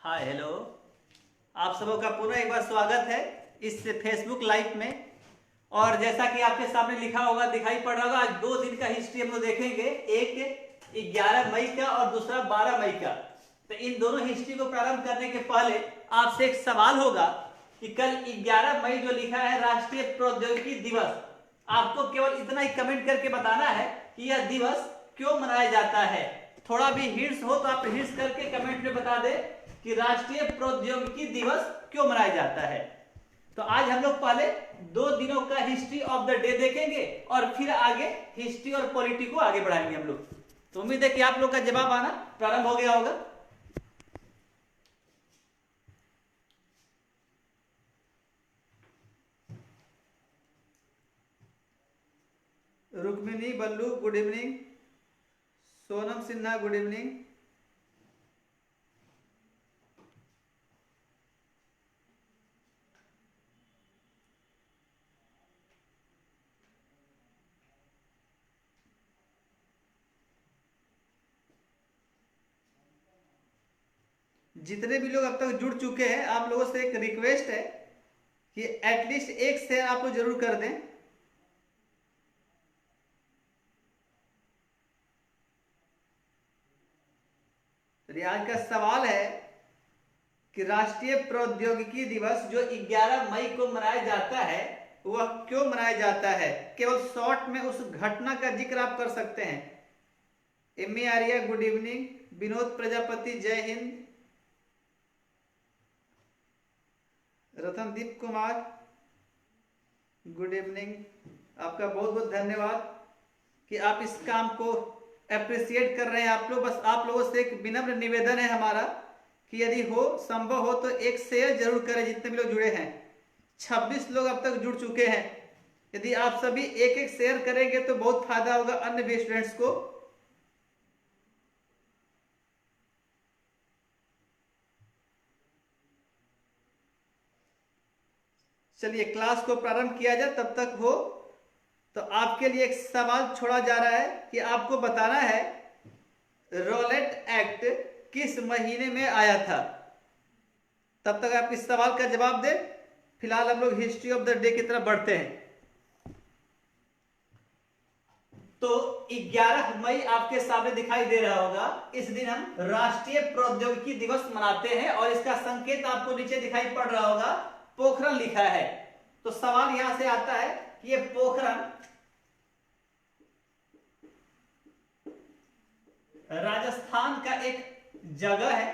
Hi hello. आप सबों का पुनः एक बार स्वागत है इस फेसबुक लाइव में। और जैसा कि आपके सामने लिखा होगा, दिखाई पड़ रहा होगा, आज 2 दिन का हिस्ट्री हम लोग देखेंगे। एक 11 मई का और दूसरा 12 मई का। तो इन दोनों हिस्ट्री को प्रारंभ करने के पहले आपसे एक सवाल होगा कि कल 11 मई जो लिखा है राष्ट्रीय प्रौद्योगिकी दिवस, आपको केवल इतना ही कमेंट करके बताना है कि यह दिवस क्यों मनाया जाता है। थोड़ा भी हिंट्स हो तो आप हिंट्स करके कमेंट में बता दें कि राष्ट्रीय प्रौद्योगिकी दिवस क्यों मनाया जाता है। तो आज हम लोग पहले 2 दिनों का हिस्ट्री ऑफ द डे देखेंगे और फिर आगे हिस्ट्री और पॉलिटी को आगे बढ़ाएंगे हम लोग। तो उम्मीद है कि आप लोग का जवाब आना प्रारंभ हो गया होगा। Rukmini Ballu good evening. Sonam Sinha good evening. जितने भी लोग अब तक जुड़ चुके हैं, आप लोगों से एक रिक्वेस्ट है कि एटलीस्ट एक शेयर आप लोग जरूर कर दें। तो आज का सवाल है कि राष्ट्रीय प्रौद्योगिकी दिवस जो 11 मई को मनाया जाता है वह क्यों मनाया जाता है। केवल शॉर्ट में उस घटना का जिक्र आप कर सकते हैं। M Arya good evening. Vinod Prajapati जय हिंद। Ratandeep Kumar good evening. आपका बहुत बहुत धन्यवाद कि आप इस काम को अप्रिशिएट कर रहे हैं। आप लोग, बस आप लोगों से एक विनम्र निवेदन है हमारा कि यदि हो संभव हो तो एक शेयर जरूर करें। जितने भी लोग जुड़े हैं, 26 लोग अब तक जुड़ चुके हैं। यदि आप सभी एक एक शेयर करेंगे तो बहुत फायदा होगा अन्य भी स्टूडेंट्स को। चलिए क्लास को प्रारंभ किया जाए। तब तक हो तो आपके लिए एक सवाल छोड़ा जा रहा है कि आपको बताना है रॉलेट एक्ट किस महीने में आया था। तब तक आप इस सवाल का जवाब दें। फिलहाल हम लोग हिस्ट्री ऑफ द डे की तरफ बढ़ते हैं। तो 11 मई आपके सामने दिखाई दे रहा होगा। इस दिन हम राष्ट्रीय प्रौद्योगिकी दिवस मनाते हैं और इसका संकेत आपको नीचे दिखाई पड़ रहा होगा, पोखरण लिखा है। तो सवाल यहां से आता है कि ये पोखरण राजस्थान का एक जगह है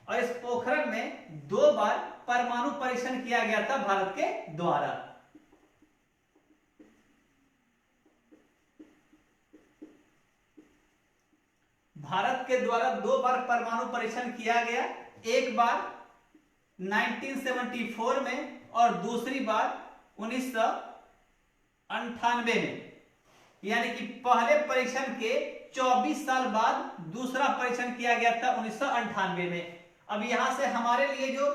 और इस पोखरण में 2 बार परमाणु परीक्षण किया गया था भारत के द्वारा। भारत के द्वारा 2 बार परमाणु परीक्षण किया गया। एक बार 1974 में और दूसरी बार 1998 में। यानी कि पहले परीक्षण के 24 साल बाद दूसरा परीक्षण किया गया था 1998 में। अब यहां से हमारे लिए जो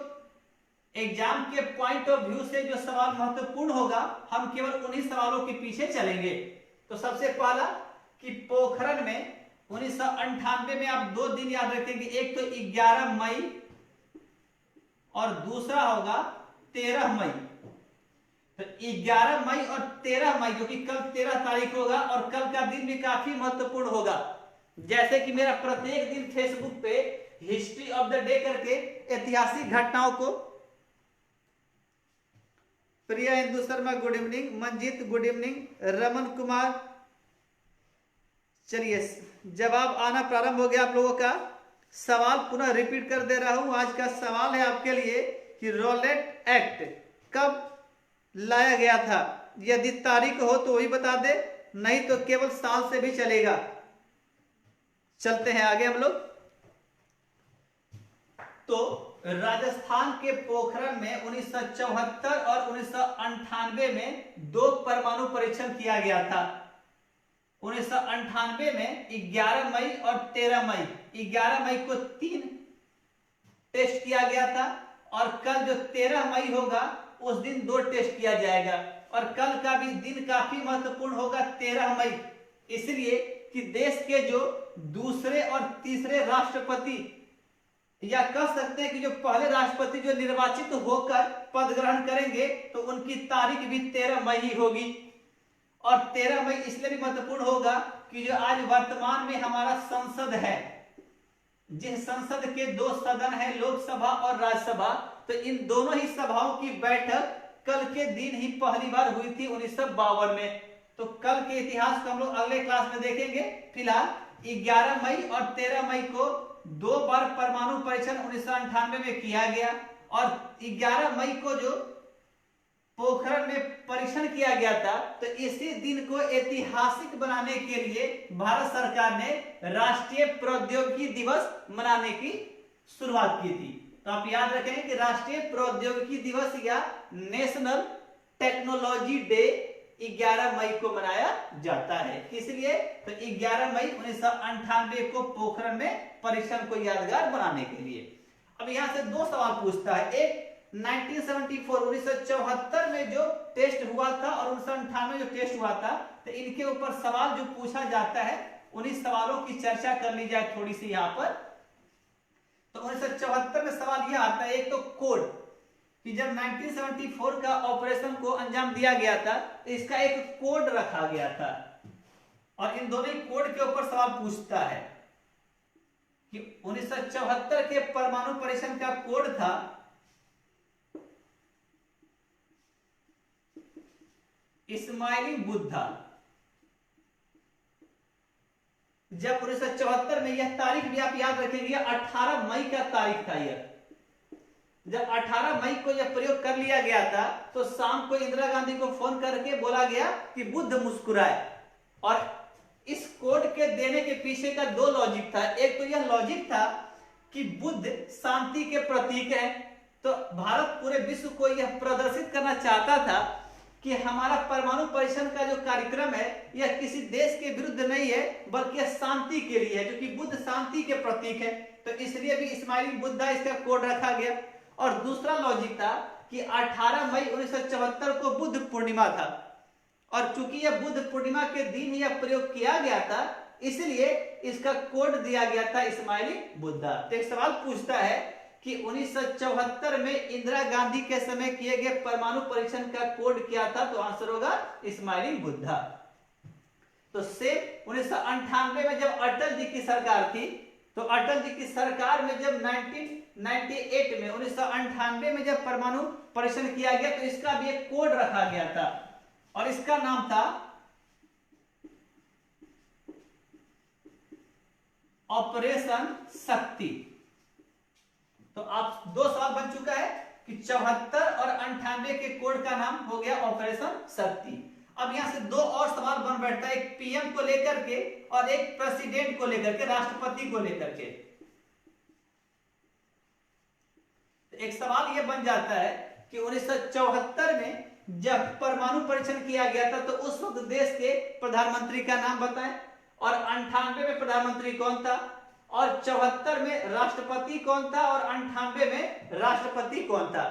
एग्जाम के पॉइंट ऑफ व्यू से जो सवाल महत्वपूर्ण होगा, हम केवल उन्हीं सवालों के पीछे चलेंगे। तो सबसे पहला कि पोखरण में 1998 में आप 2 दिन याद रखेंगे। एक तो 11 मई और दूसरा होगा 13 मई। तो 11 मई और 13 मई, जो कि कल 13 तारीख होगा और कल का दिन भी काफी महत्वपूर्ण होगा। जैसे कि मेरा प्रत्येक दिन फेसबुक पे हिस्ट्री ऑफ द डे करके ऐतिहासिक घटनाओं को। Priya Indu Sharma good evening. Manjeet good evening. Raman Kumar. चलिए जवाब आना प्रारंभ हो गया आप लोगों का। सवाल पुनः रिपीट कर दे रहा हूं। आज का सवाल है आपके लिए कि रॉलेट एक्ट कब लाया गया था। यदि तारीख हो तो वही बता दे, नहीं तो केवल साल से भी चलेगा। चलते हैं आगे हम लोग। तो राजस्थान के पोखरण में 1974 और 1998 में 2 परमाणु परीक्षण किया गया था। 1998 में 11 मई और 13 मई। 11 मई को 3 टेस्ट किया गया था और कल जो 13 मई होगा उस दिन 2 टेस्ट किया जाएगा। और कल का भी दिन काफी महत्वपूर्ण होगा, 13 मई, इसलिए कि देश के जो दूसरे और तीसरे राष्ट्रपति या कह सकते हैं कि जो पहले राष्ट्रपति जो निर्वाचित होकर पद ग्रहण करेंगे तो उनकी तारीख भी 13 मई ही होगी। और 13 मई इसलिए भी महत्वपूर्ण होगा कि जो आज वर्तमान में हमारा संसद है, जिस संसद के दो सदन है, लोकसभा और राज्यसभा, तो इन दोनों ही सभाओं की बैठक कल के दिन ही पहली बार हुई थी 1952 में। तो कल के इतिहास को हम लोग अगले क्लास में देखेंगे। फिलहाल 11 मई और 13 मई को दो बार परमाणु परीक्षण 1998 में किया गया, और 11 मई को जो पोखरण में परीक्षण किया गया था, तो इसी दिन को ऐतिहासिक बनाने के लिए भारत सरकार ने राष्ट्रीय प्रौद्योगिकी दिवस मनाने की शुरुआत की थी। तो आप याद रखें कि राष्ट्रीय प्रौद्योगिकी दिवस या नेशनल टेक्नोलॉजी डे 11 मई को मनाया जाता है। इसलिए तो 11 मई 1998 को पोखरण में परीक्षण को यादगार बनाने के लिए। अब यहां से दो सवाल पूछता है, एक 1974 में जो टेस्ट हुआ था और 1998 में जो टेस्ट हुआ था, तो इनके ऊपर सवाल जो पूछा जाता है, उन्हीं सवालों की चर्चा कर ली जाए थोड़ी सी यहां पर। तो 1974 में सवाल यह आता है, एक तो कोड कि जब 1974 का ऑपरेशन को अंजाम दिया गया था तो इसका एक कोड रखा गया था, और इन दोनों ही कोड के ऊपर सवाल पूछता है कि 1974 के परमाणु परीक्षण का कोड था इस्माइली बुद्धा। जब 1974 में, यह तारीख भी आप याद रखेंगे, 18 मई का तारीख था यह। जब 18 मई को यह प्रयोग कर लिया गया था तो शाम को इंदिरा गांधी को फोन करके बोला गया कि बुद्ध मुस्कुराए। और इस कोड के देने के पीछे का दो लॉजिक था। एक तो यह लॉजिक था कि बुद्ध शांति के प्रतीक है, तो भारत पूरे विश्व को यह प्रदर्शित करना चाहता था कि हमारा परमाणु परीक्षण का जो कार्यक्रम है यह किसी देश के विरुद्ध नहीं है, बल्कि यह शांति के लिए है, जो कि बुद्ध शांति के प्रतीक है। तो इसलिए भी इस्माइली बुद्धा इसका कोड रखा गया। और दूसरा लॉजिक था कि 18 मई 1974 को बुद्ध पूर्णिमा था, और चूंकि यह बुद्ध पूर्णिमा के दिन यह प्रयोग किया गया था, इसलिए इसका कोड दिया गया था इस्माइली बुद्धा। तो एक सवाल पूछता है कि 1974 में इंदिरा गांधी के समय किए गए परमाणु परीक्षण का कोड क्या था, तो आंसर होगा इस्माइली बुद्धा। तो सेम 1998 में जब अटल जी की सरकार थी, तो अटल जी की सरकार में जब 1998 में 1998 में जब परमाणु परीक्षण किया गया, तो इसका भी एक कोड रखा गया था, और इसका नाम था ऑपरेशन शक्ति। तो आप दो सवाल बन चुका है कि 74 और 98 के कोड का नाम हो गया ऑपरेशन शक्ति। अब यहां से दो और सवाल बन बैठता है, एक पीएम को लेकर के और एक प्रेसिडेंट को लेकर के, राष्ट्रपति को लेकर के। एक सवाल यह बन जाता है कि 1974 में जब परमाणु परीक्षण किया गया था तो उस वक्त देश के प्रधानमंत्री का नाम बताएं, और 98 में प्रधानमंत्री कौन था, और 74 में राष्ट्रपति कौन था, और 98 में राष्ट्रपति कौन था।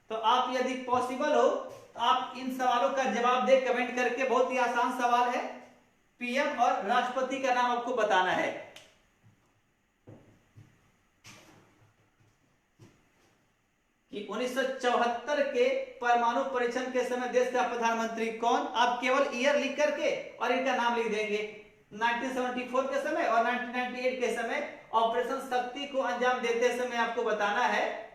तो आप यदि पॉसिबल हो तो आप इन सवालों का जवाब दे कमेंट करके। बहुत ही आसान सवाल है, पीएम और राष्ट्रपति का नाम आपको बताना है। कि 1974 के परमाणु परीक्षण के समय देश का प्रधानमंत्री कौन, आप केवल ईयर लिख करके और इनका नाम लिख देंगे। 1974 के समय और 1998 के समय ऑपरेशन शक्ति को अंजाम देते समय आपको बताना है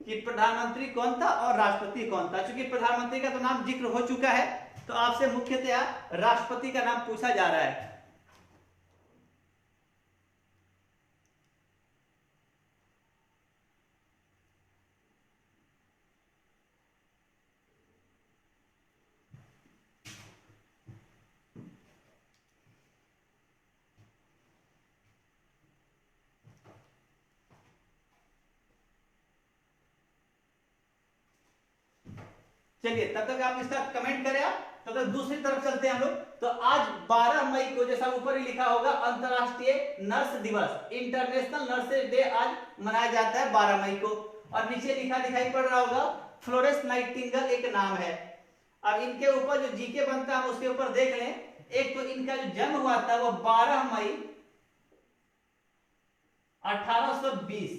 कि प्रधानमंत्री कौन था और राष्ट्रपति कौन था। क्योंकि प्रधानमंत्री का तो नाम जिक्र हो चुका है, तो आपसे मुख्यतया राष्ट्रपति का नाम पूछा जा रहा है। चलिए तब तक आप इसका कमेंट करें, आप तब तक दूसरी तरफ चलते हैं हम लोग। तो आज 12 मई को, जैसा ऊपर ही लिखा होगा, अंतरराष्ट्रीय नर्स दिवस, इंटरनेशनल नर्सेज डे आज मनाया जाता है 12 मई को। और नीचे लिखा दिखाई पड़ रहा होगा फ्लोरेंस नाइटिंगेल एक नाम है। अब इनके ऊपर जो जीके बनता है उसके ऊपर देख लें। एक तो इनका जो जन्म हुआ था वो 12 मई 1820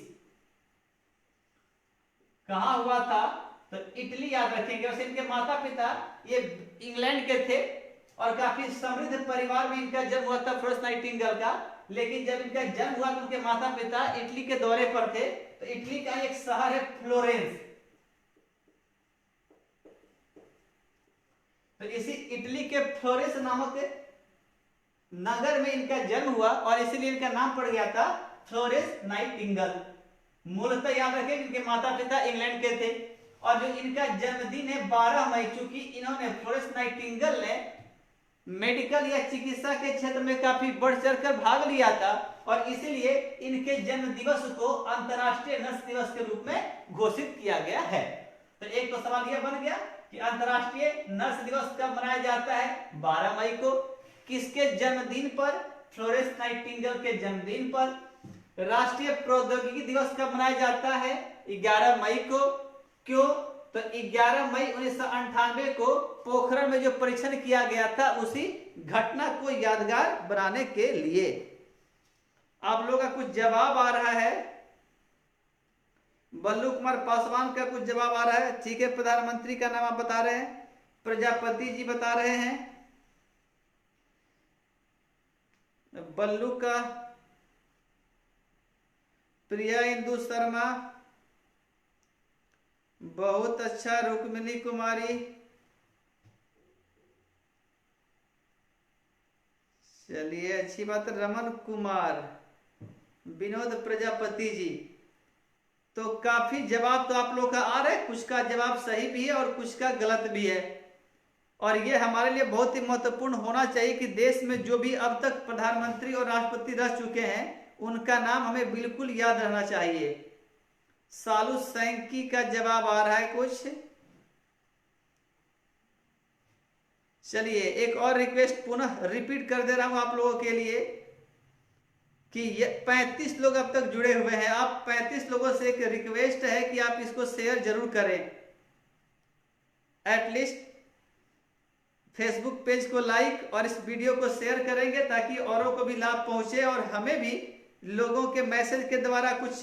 कहां हुआ था? तो इटली याद रखेंगे। वैसे इनके माता पिता ये इंग्लैंड के थे और काफी समृद्ध परिवार में इनका जन्म हुआ था फ्लोरेंस नाइटिंगेल का। लेकिन जब इनका जन्म हुआ तो उनके माता पिता इटली के दौरे पर थे। तो इटली का एक शहर है फ्लोरेंस, तो इसी इटली के फ्लोरेंस नामक नगर में इनका जन्म हुआ और इसीलिए इनका नाम पड़ गया था फ्लोरेंस नाइटिंगेल। मूलतः याद रखें इनके माता पिता इंग्लैंड के थे और जो इनका जन्मदिन है 12 मई, चूंकि इन्होंने फ्लोरेंस नाइटिंगेल ने मेडिकल या चिकित्सा के क्षेत्र में काफी बढ़ चढ़कर भाग लिया था और इसीलिए इनके जन्म दिवस को अंतर्राष्ट्रीय नर्स दिवस के रूप में घोषित किया गया है। तो एक तो सवाल यह बन गया कि अंतर्राष्ट्रीय नर्स दिवस कब मनाया जाता है? 12 मई को। किसके जन्मदिन पर? फ्लोरेंस नाइटिंगेल के जन्मदिन पर। राष्ट्रीय प्रौद्योगिकी दिवस कब मनाया जाता है? 11 मई को। क्यों? तो 11 मई 1998 को पोखरण में जो परीक्षण किया गया था उसी घटना को यादगार बनाने के लिए। आप लोगों का कुछ जवाब आ रहा है। बल्लू कुमार पासवान का कुछ जवाब आ रहा है। ठीक है, प्रधानमंत्री का नाम आप बता रहे हैं, प्रजापति जी बता रहे हैं, बल्लू का, प्रिया इंदु शर्मा, बहुत अच्छा, रुक्मिणी कुमारी, चलिए अच्छी बात, रमन कुमार, विनोद प्रजापति जी। तो काफी जवाब तो आप लोग का आ रहा है, कुछ का जवाब सही भी है और कुछ का गलत भी है। और ये हमारे लिए बहुत ही महत्वपूर्ण होना चाहिए कि देश में जो भी अब तक प्रधानमंत्री और राष्ट्रपति रह चुके हैं उनका नाम हमें बिल्कुल याद रहना चाहिए। सालू सैंकी का जवाब आ रहा है कुछ। चलिए एक और रिक्वेस्ट पुनः रिपीट कर दे रहा हूं आप लोगों के लिए कि ये 35 लोग अब तक जुड़े हुए हैं। आप 35 लोगों से एक रिक्वेस्ट है कि आप इसको शेयर जरूर करें, एटलीस्ट फेसबुक पेज को लाइक और इस वीडियो को शेयर करेंगे ताकि औरों को भी लाभ पहुंचे और हमें भी लोगों के मैसेज के द्वारा कुछ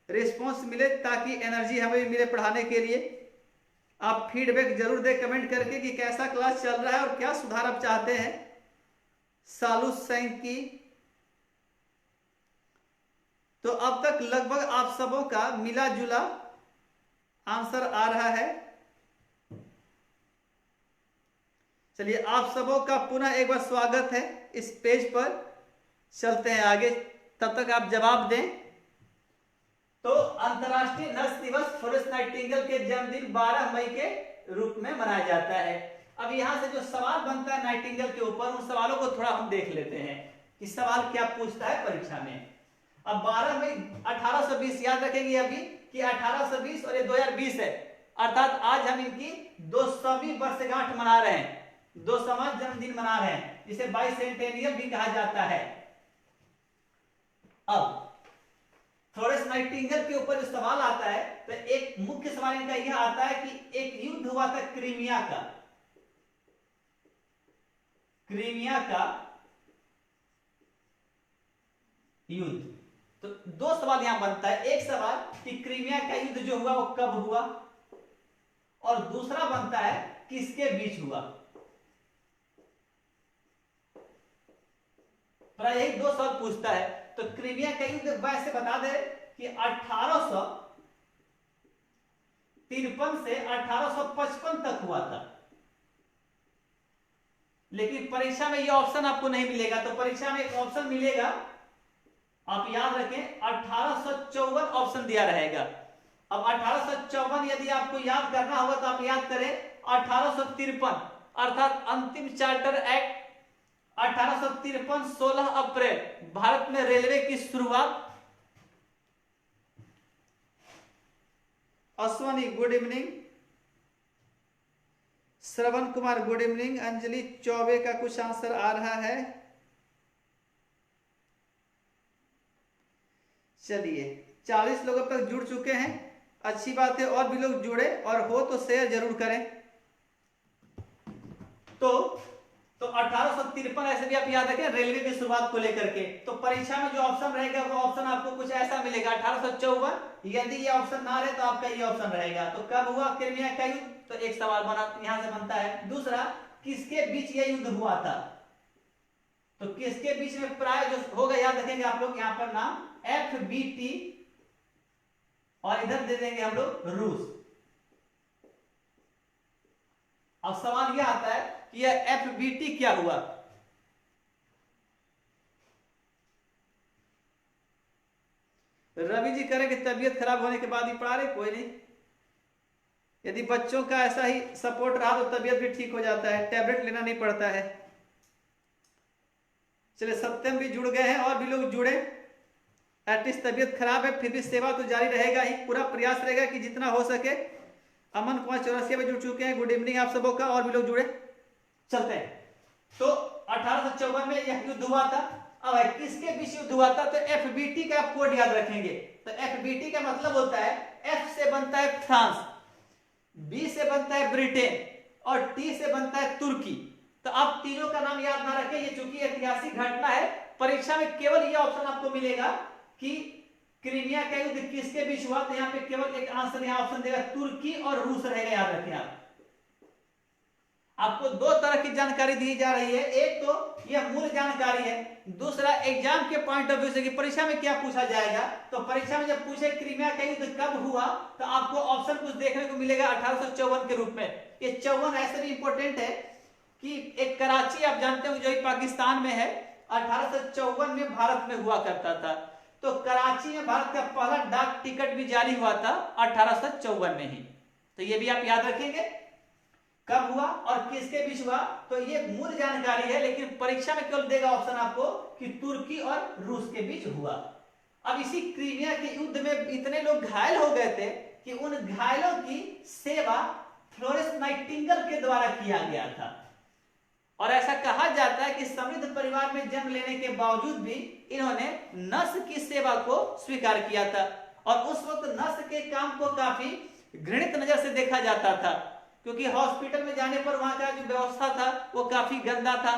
रिस्पॉन्स मिले ताकि एनर्जी हमें भी मिले पढ़ाने के लिए। आप फीडबैक जरूर दें कमेंट करके कि कैसा क्लास चल रहा है और क्या सुधार आप चाहते हैं। सालू सैंकी, तो अब तक लगभग आप सबों का मिला जुला आंसर आ रहा है। चलिए आप सबों का पुनः एक बार स्वागत है इस पेज पर। चलते हैं आगे, तब तक आप जवाब दें। तो अंतर्राष्ट्रीय नर्स दिवस फ्लोरेंस नाइटिंगेल के जन्मदिन 12 मई के रूप में मनाया जाता है। अब यहां से जो सवाल बनता है नाइटिंगेल के ऊपर, उन सवालों को थोड़ा हम देख लेते हैं कि सवाल क्या पूछता है परीक्षा में। अब 12 मई 1820 याद रखेंगे अभी कि 1820 और ये 2020 है, अर्थात आज हम इनकी 200वीं वर्षगांठ मना रहे हैं, 200वां जन्मदिन मना रहे हैं, जिसे बाइसेंटेनियल भी कहा जाता है। अब फ्लोरेंस नाइटिंगेल के ऊपर जो सवाल आता है तो एक मुख्य सवाल इनका यह आता है कि एक युद्ध हुआ था क्रीमिया का, क्रीमिया का युद्ध। तो दो सवाल यहां बनता है, एक सवाल कि क्रीमिया का युद्ध जो हुआ वो कब हुआ, और दूसरा बनता है किसके बीच हुआ। प्राय यही दो सवाल पूछता है। तो क्रीमिया का युद्ध वैसे बता दे कि 1853 से 1855 तक हुआ था, लेकिन परीक्षा में यह ऑप्शन आपको नहीं मिलेगा। तो परीक्षा में एक ऑप्शन मिलेगा, आप याद रखें 1854 ऑप्शन दिया रहेगा। अब 1854 यदि आपको याद करना होगा तो आप याद करें 1853 अर्थात अंतिम चार्टर एक्ट 1853, 16 अप्रैल भारत में रेलवे की शुरुआत। Ashwani good evening, Shravan Kumar good evening, Anjali Choubey का कुछ आंसर आ रहा है। चलिए 40 लोग अब तक जुड़ चुके हैं, अच्छी बात है, और भी लोग जुड़े और हो तो शेयर जरूर करें। तो तो 1853 ऐसे भी आप याद रखें रेलवे की शुरुआत को लेकर के। तो परीक्षा में जो ऑप्शन रहेगा वो ऑप्शन आपको कुछ ऐसा मिलेगा 1854, यदि ये ऑप्शन ना रहे तो आपका ये ऑप्शन रहेगा। तो कब हुआ क्रिमिया का युद्ध, तो एक सवाल बना यहां से बनता है। दूसरा, किसके बीच ये युद्ध हुआ था, तो किसके बीच में प्राय जो होगा याद रखेंगे आप लोग यहां पर नाम FBT और इधर दे देंगे हम लोग रूस। अब सवाल यह आता है कि यह FBT क्या हुआ। रवि जी करें कि तबीयत खराब होने के बाद ही पढ़ा रहे, कोई नहीं, यदि बच्चों का ऐसा ही सपोर्ट रहा तो तबीयत भी ठीक हो जाता है, टैबलेट लेना नहीं पड़ता है। चलिए सत्यम भी जुड़ गए हैं और भी लोग जुड़े। एटलीस्ट तबीयत खराब है फिर भी सेवा तो जारी रहेगा ही, पूरा प्रयास रहेगा कि जितना हो सके। अमन कुमार चौरसिया में जुड़ चुके हैं, गुड इवनिंग आप सबों का, और भी लोग जुड़े। चलते हैं। तो 1854 में यह युद्ध हुआ था। अब किसके बीच युद्ध हुआ था, तो FBT का आप कोड याद रखेंगे। तो FBT का मतलब होता है F से बनता है फ्रांस, B से बनता है ब्रिटेन और T से बनता है तुर्की। तो आप तीनों का नाम याद ना रखें, ये चूंकि ऐतिहासिक घटना है, परीक्षा में केवल ये ऑप्शन आपको मिलेगा कि क्रीमिया का युद्ध किसके बीच हुआ, तो यहां पे केवल एक आंसर यहां ऑप्शन देगा तुर्की और रूस रहेगा, याद रखें आप। आपको दो तरह की जानकारी दी जा रही है, एक तो यह मूल जानकारी है, दूसरा एग्जाम के पॉइंट ऑफ व्यू से कि परीक्षा में क्या पूछा जाएगा। तो परीक्षा में जब पूछे क्रीमिया का युद्ध कब हुआ, तो आपको ऑप्शन कुछ देखने को मिलेगा 1854 के रूप में। ये 54 ऐसे भी इंपॉर्टेंट है कि एक कराची आप जानते हो जो पाकिस्तान में है, 1854 में भारत में हुआ करता था। तो कराची में भारत का पहला डाक टिकट भी जारी हुआ था 1854 में ही। तो ये भी आप याद रखेंगे कब हुआ और किसके बीच हुआ। तो ये मूल जानकारी है, लेकिन परीक्षा में केवल देगा ऑप्शन आपको कि तुर्की और रूस के बीच हुआ। अब इसी क्रीमिया के युद्ध में इतने लोग घायल हो गए थे कि उन घायलों की सेवा फ्लोरेंस नाइटिंगेल के द्वारा किया गया था। और ऐसा कहा जाता है कि समृद्ध परिवार में जन्म लेने के बावजूद भी इन्होंने नर्स की सेवा को स्वीकार किया था। और उस वक्त नर्स के काम को काफी घृणित नजर से देखा जाता था, क्योंकि हॉस्पिटल में जाने पर वहां का जो व्यवस्था था वो काफी गंदा था,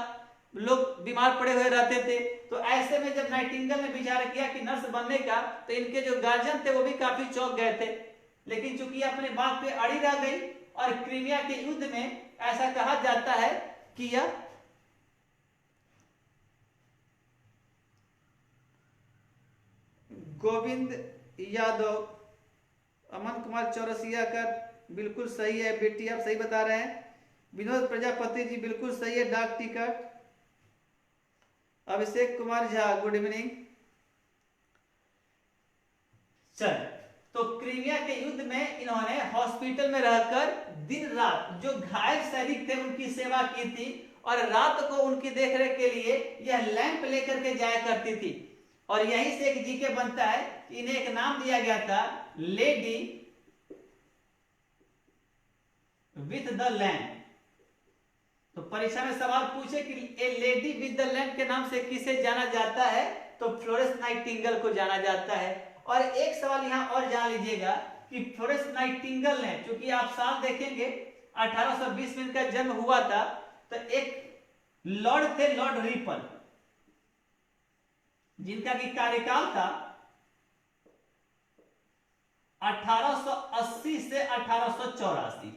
लोग बीमार पड़े हुए रहते थे। तो ऐसे में जब नाइटिंगेल ने विचार किया कि नर्स बनने का, तो इनके जो गार्जियन थे वो भी काफी चौंक गए थे। लेकिन चूंकि अपने बात पे अड़ी रह गई और क्रीमिया के युद्ध में ऐसा कहा जाता है कि यह गोविंद यादव, अमन कुमार चौरसिया का बिल्कुल सही है बेटी, आप सही बता रहे हैं। विनोद प्रजापति जी बिल्कुल सही है, डाक ticket. Abhishek Kumar Jha good evening. चल, तो क्रीमिया के युद्ध में इन्होंने हॉस्पिटल में रहकर दिन रात जो घायल सैनिक थे उनकी सेवा की थी, और रात को उनकी देखरेख के लिए यह लैंप लेकर के जाया करती थी। और यहीं से एक जीके बनता है, इन्हें एक नाम दिया गया था लेडी विथ द लैंप। तो परीक्षा में सवाल पूछे कि ए लेडी विथ द लैंप के नाम से किसे जाना जाता है, तो फ्लोरेंस नाइटिंगेल को जाना जाता है। और एक सवाल यहां और जान लीजिएगा कि फ्लोरेंस नाइटिंगेल ने, चूंकि आप साल देखेंगे 1820 में इनका जन्म हुआ था, तो एक लॉर्ड थे लॉर्ड रिपन, जिनका की कार्यकाल था 1880 से 1884।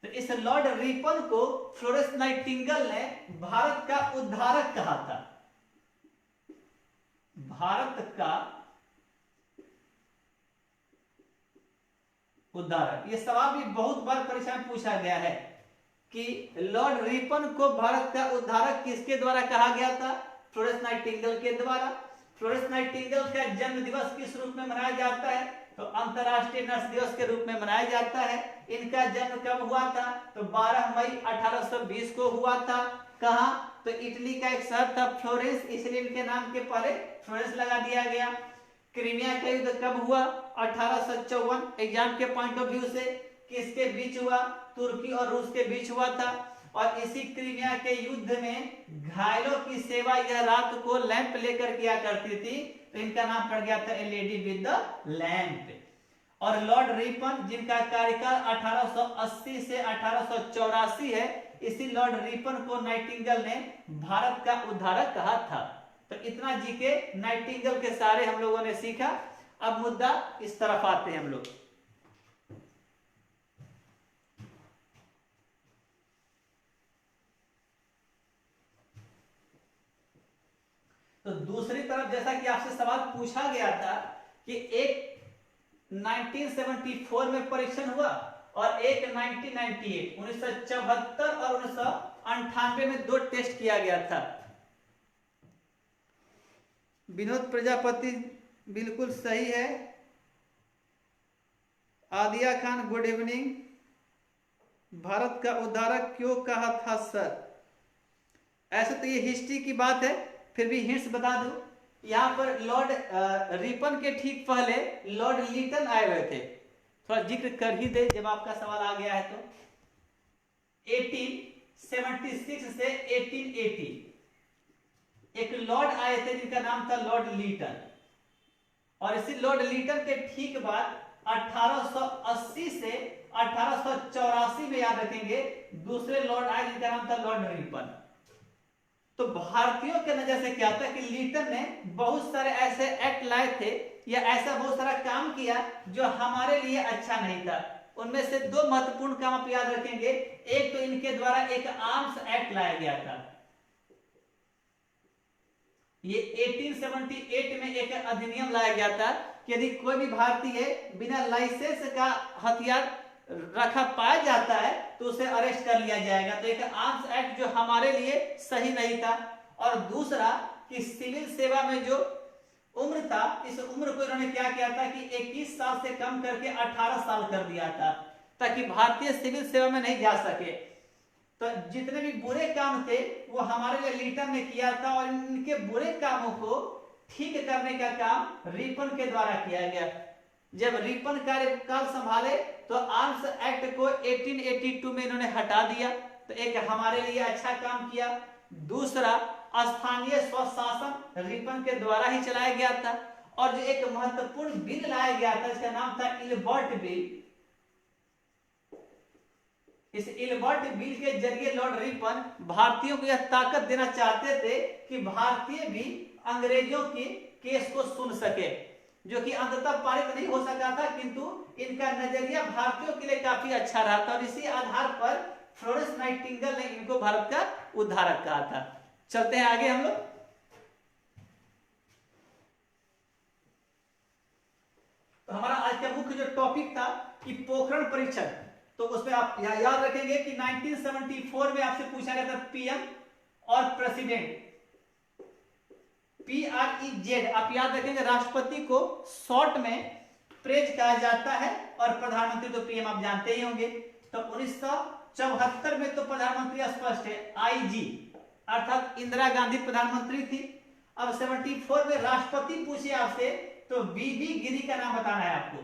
तो इस लॉर्ड रिपन को फ्लोरेंस नाइटिंगेल ने भारत का उद्धारक कहा था, भारत का उद्धारक। यह सवाल भी बहुत बार परीक्षा में पूछा गया है कि लॉर्ड रिपन को भारत का उद्धारक किसके द्वारा कहा गया था, फ्लोरेंस नाइटिंगेल के द्वारा। फ्लोरेंस नाइटिंगेल का जन्म दिवस किस रूप में मनाया जाता है, तो अंतरराष्ट्रीय नर्स दिवस के रूप में मनाया जाता है। इनका जन्म कब हुआ था, तो 12 मई 1820 को हुआ था। कहां, तो इटली का एक शहर था फ्लोरेंस, इसलिए इनके नाम के पहले फ्लोरेंस लगा दिया गया। क्रीमिया का युद्ध कब हुआ, 1854। एग्जाम के पॉइंट ऑफ व्यू से किसके बीच हुआ, तुर्की और रूस के बीच हुआ था। और इसी क्रीमिया के युद्ध में घायलों की सेवा यह रात को लैंप लेकर किया करती थी, तो इनका नाम पड़ गया था ए लेडी विद द लैंप। और लॉर्ड रिपन, जिनका कार्यकाल 1880 से 1884 है, इसी लॉर्ड रिपन को नाइटिंगेल ने भारत का उद्धारक कहा था। तो इतना जीके नाइटिंगेल के सारे हम लोगों ने सीखा। अब मुद्दा इस तरफ आते हैं हम लोग। तो दूसरी तरफ जैसा कि आपसे सवाल पूछा गया था कि एक 1974 में परीक्षण हुआ और एक 1998 1974 और 1998 में दो टेस्ट किया गया था। विनोद प्रजापति बिल्कुल सही है। Aadiya Khan good evening. भारत का उद्धारक क्यों कहा था सर? ऐसे तो ये हिस्ट्री की बात है, फिर भी हिंट्स बता दूं। यहां पर लॉर्ड रिपन के ठीक पहले लॉर्ड लीटन आए हुए थे। थोड़ा जिक्र कर ही दे जब आपका सवाल आ गया है तो। 1876 से 1880 एक लॉर्ड आए थे जिनका नाम था लॉर्ड लीटन, और इसी लॉर्ड लीटन के ठीक बाद 1880 से 1884 में याद रखेंगे दूसरे लॉर्ड आए जिनका नाम था लॉर्ड रिपन। तो भारतीयों के नजर से क्या था कि लीटन ने बहुत सारे ऐसे एक्ट लाए थे या ऐसा बहुत सारा काम किया जो हमारे लिए अच्छा नहीं था। उनमें से दो महत्वपूर्ण काम आप याद रखेंगे। एक तो इनके द्वारा एक आर्म्स एक्ट लाया गया था। ये 1878 में एक अधिनियम लाया गया था कि यदि कोई भी भारतीय बिना लाइसेंस का हथियार रखा पाया जाता है तो उसे अरेस्ट कर लिया जाएगा। तो एक आर्म्स एक्ट जो हमारे लिए सही नहीं था। और दूसरा कि सिविल सेवा में जो उम्र था, इस उम्र को इन्होंने क्या किया था कि 21 साल से कम करके 18 साल कर दिया था, ताकि भारतीय सिविल सेवा में नहीं जा सके। तो जितने भी बुरे काम थे वो हमारे लिए लीटन ने किया था, और इनके बुरे कामों को ठीक करने का काम रिपन के द्वारा किया गया। जब रिपन कार्यकाल संभाले तो आर्म्स एक्ट को 1882 में इन्होंने हटा दिया। तो एक हमारे लिए अच्छा काम किया। दूसरा, स्थानीय स्वशासन रिपन के द्वारा ही चलाया गया था। और जो एक महत्वपूर्ण बिल लाया गया था इसका नाम था इलबर्ट बिल। इस इलबर्ट बिल के जरिए लॉर्ड रिपन भारतीयों को यह ताकत देना चाहते थे कि भारतीय भी अंग्रेजों के केस को सुन सके, जो कि अंततः पारित नहीं हो सका था, किंतु इनका नजरिया भारतीयों के लिए काफी अच्छा रहा था। और इसी आधार पर फ्लोरेंस नाइटिंगेल ने इनको भारत का उद्धारक कहा था। चलते हैं आगे हम लोग। तो हमारा आज का मुख्य जो टॉपिक था कि पोखरण परीक्षण, तो उसमें आप याद रखेंगे कि 1974 में आपसे पूछा गया था पीएम और प्रेसिडेंट, PREZ। आप याद रखेंगे राष्ट्रपति को शॉर्ट में प्रेज कहा जाता है और प्रधानमंत्री तो पीएम आप जानते ही होंगे। तो 1974 में तो प्रधानमंत्री स्पष्ट है, IG अर्थात इंदिरा गांधी प्रधानमंत्री थी। अब 74 में राष्ट्रपति पूछे आपसे तो बीबी गिरी का नाम बताना है आपको।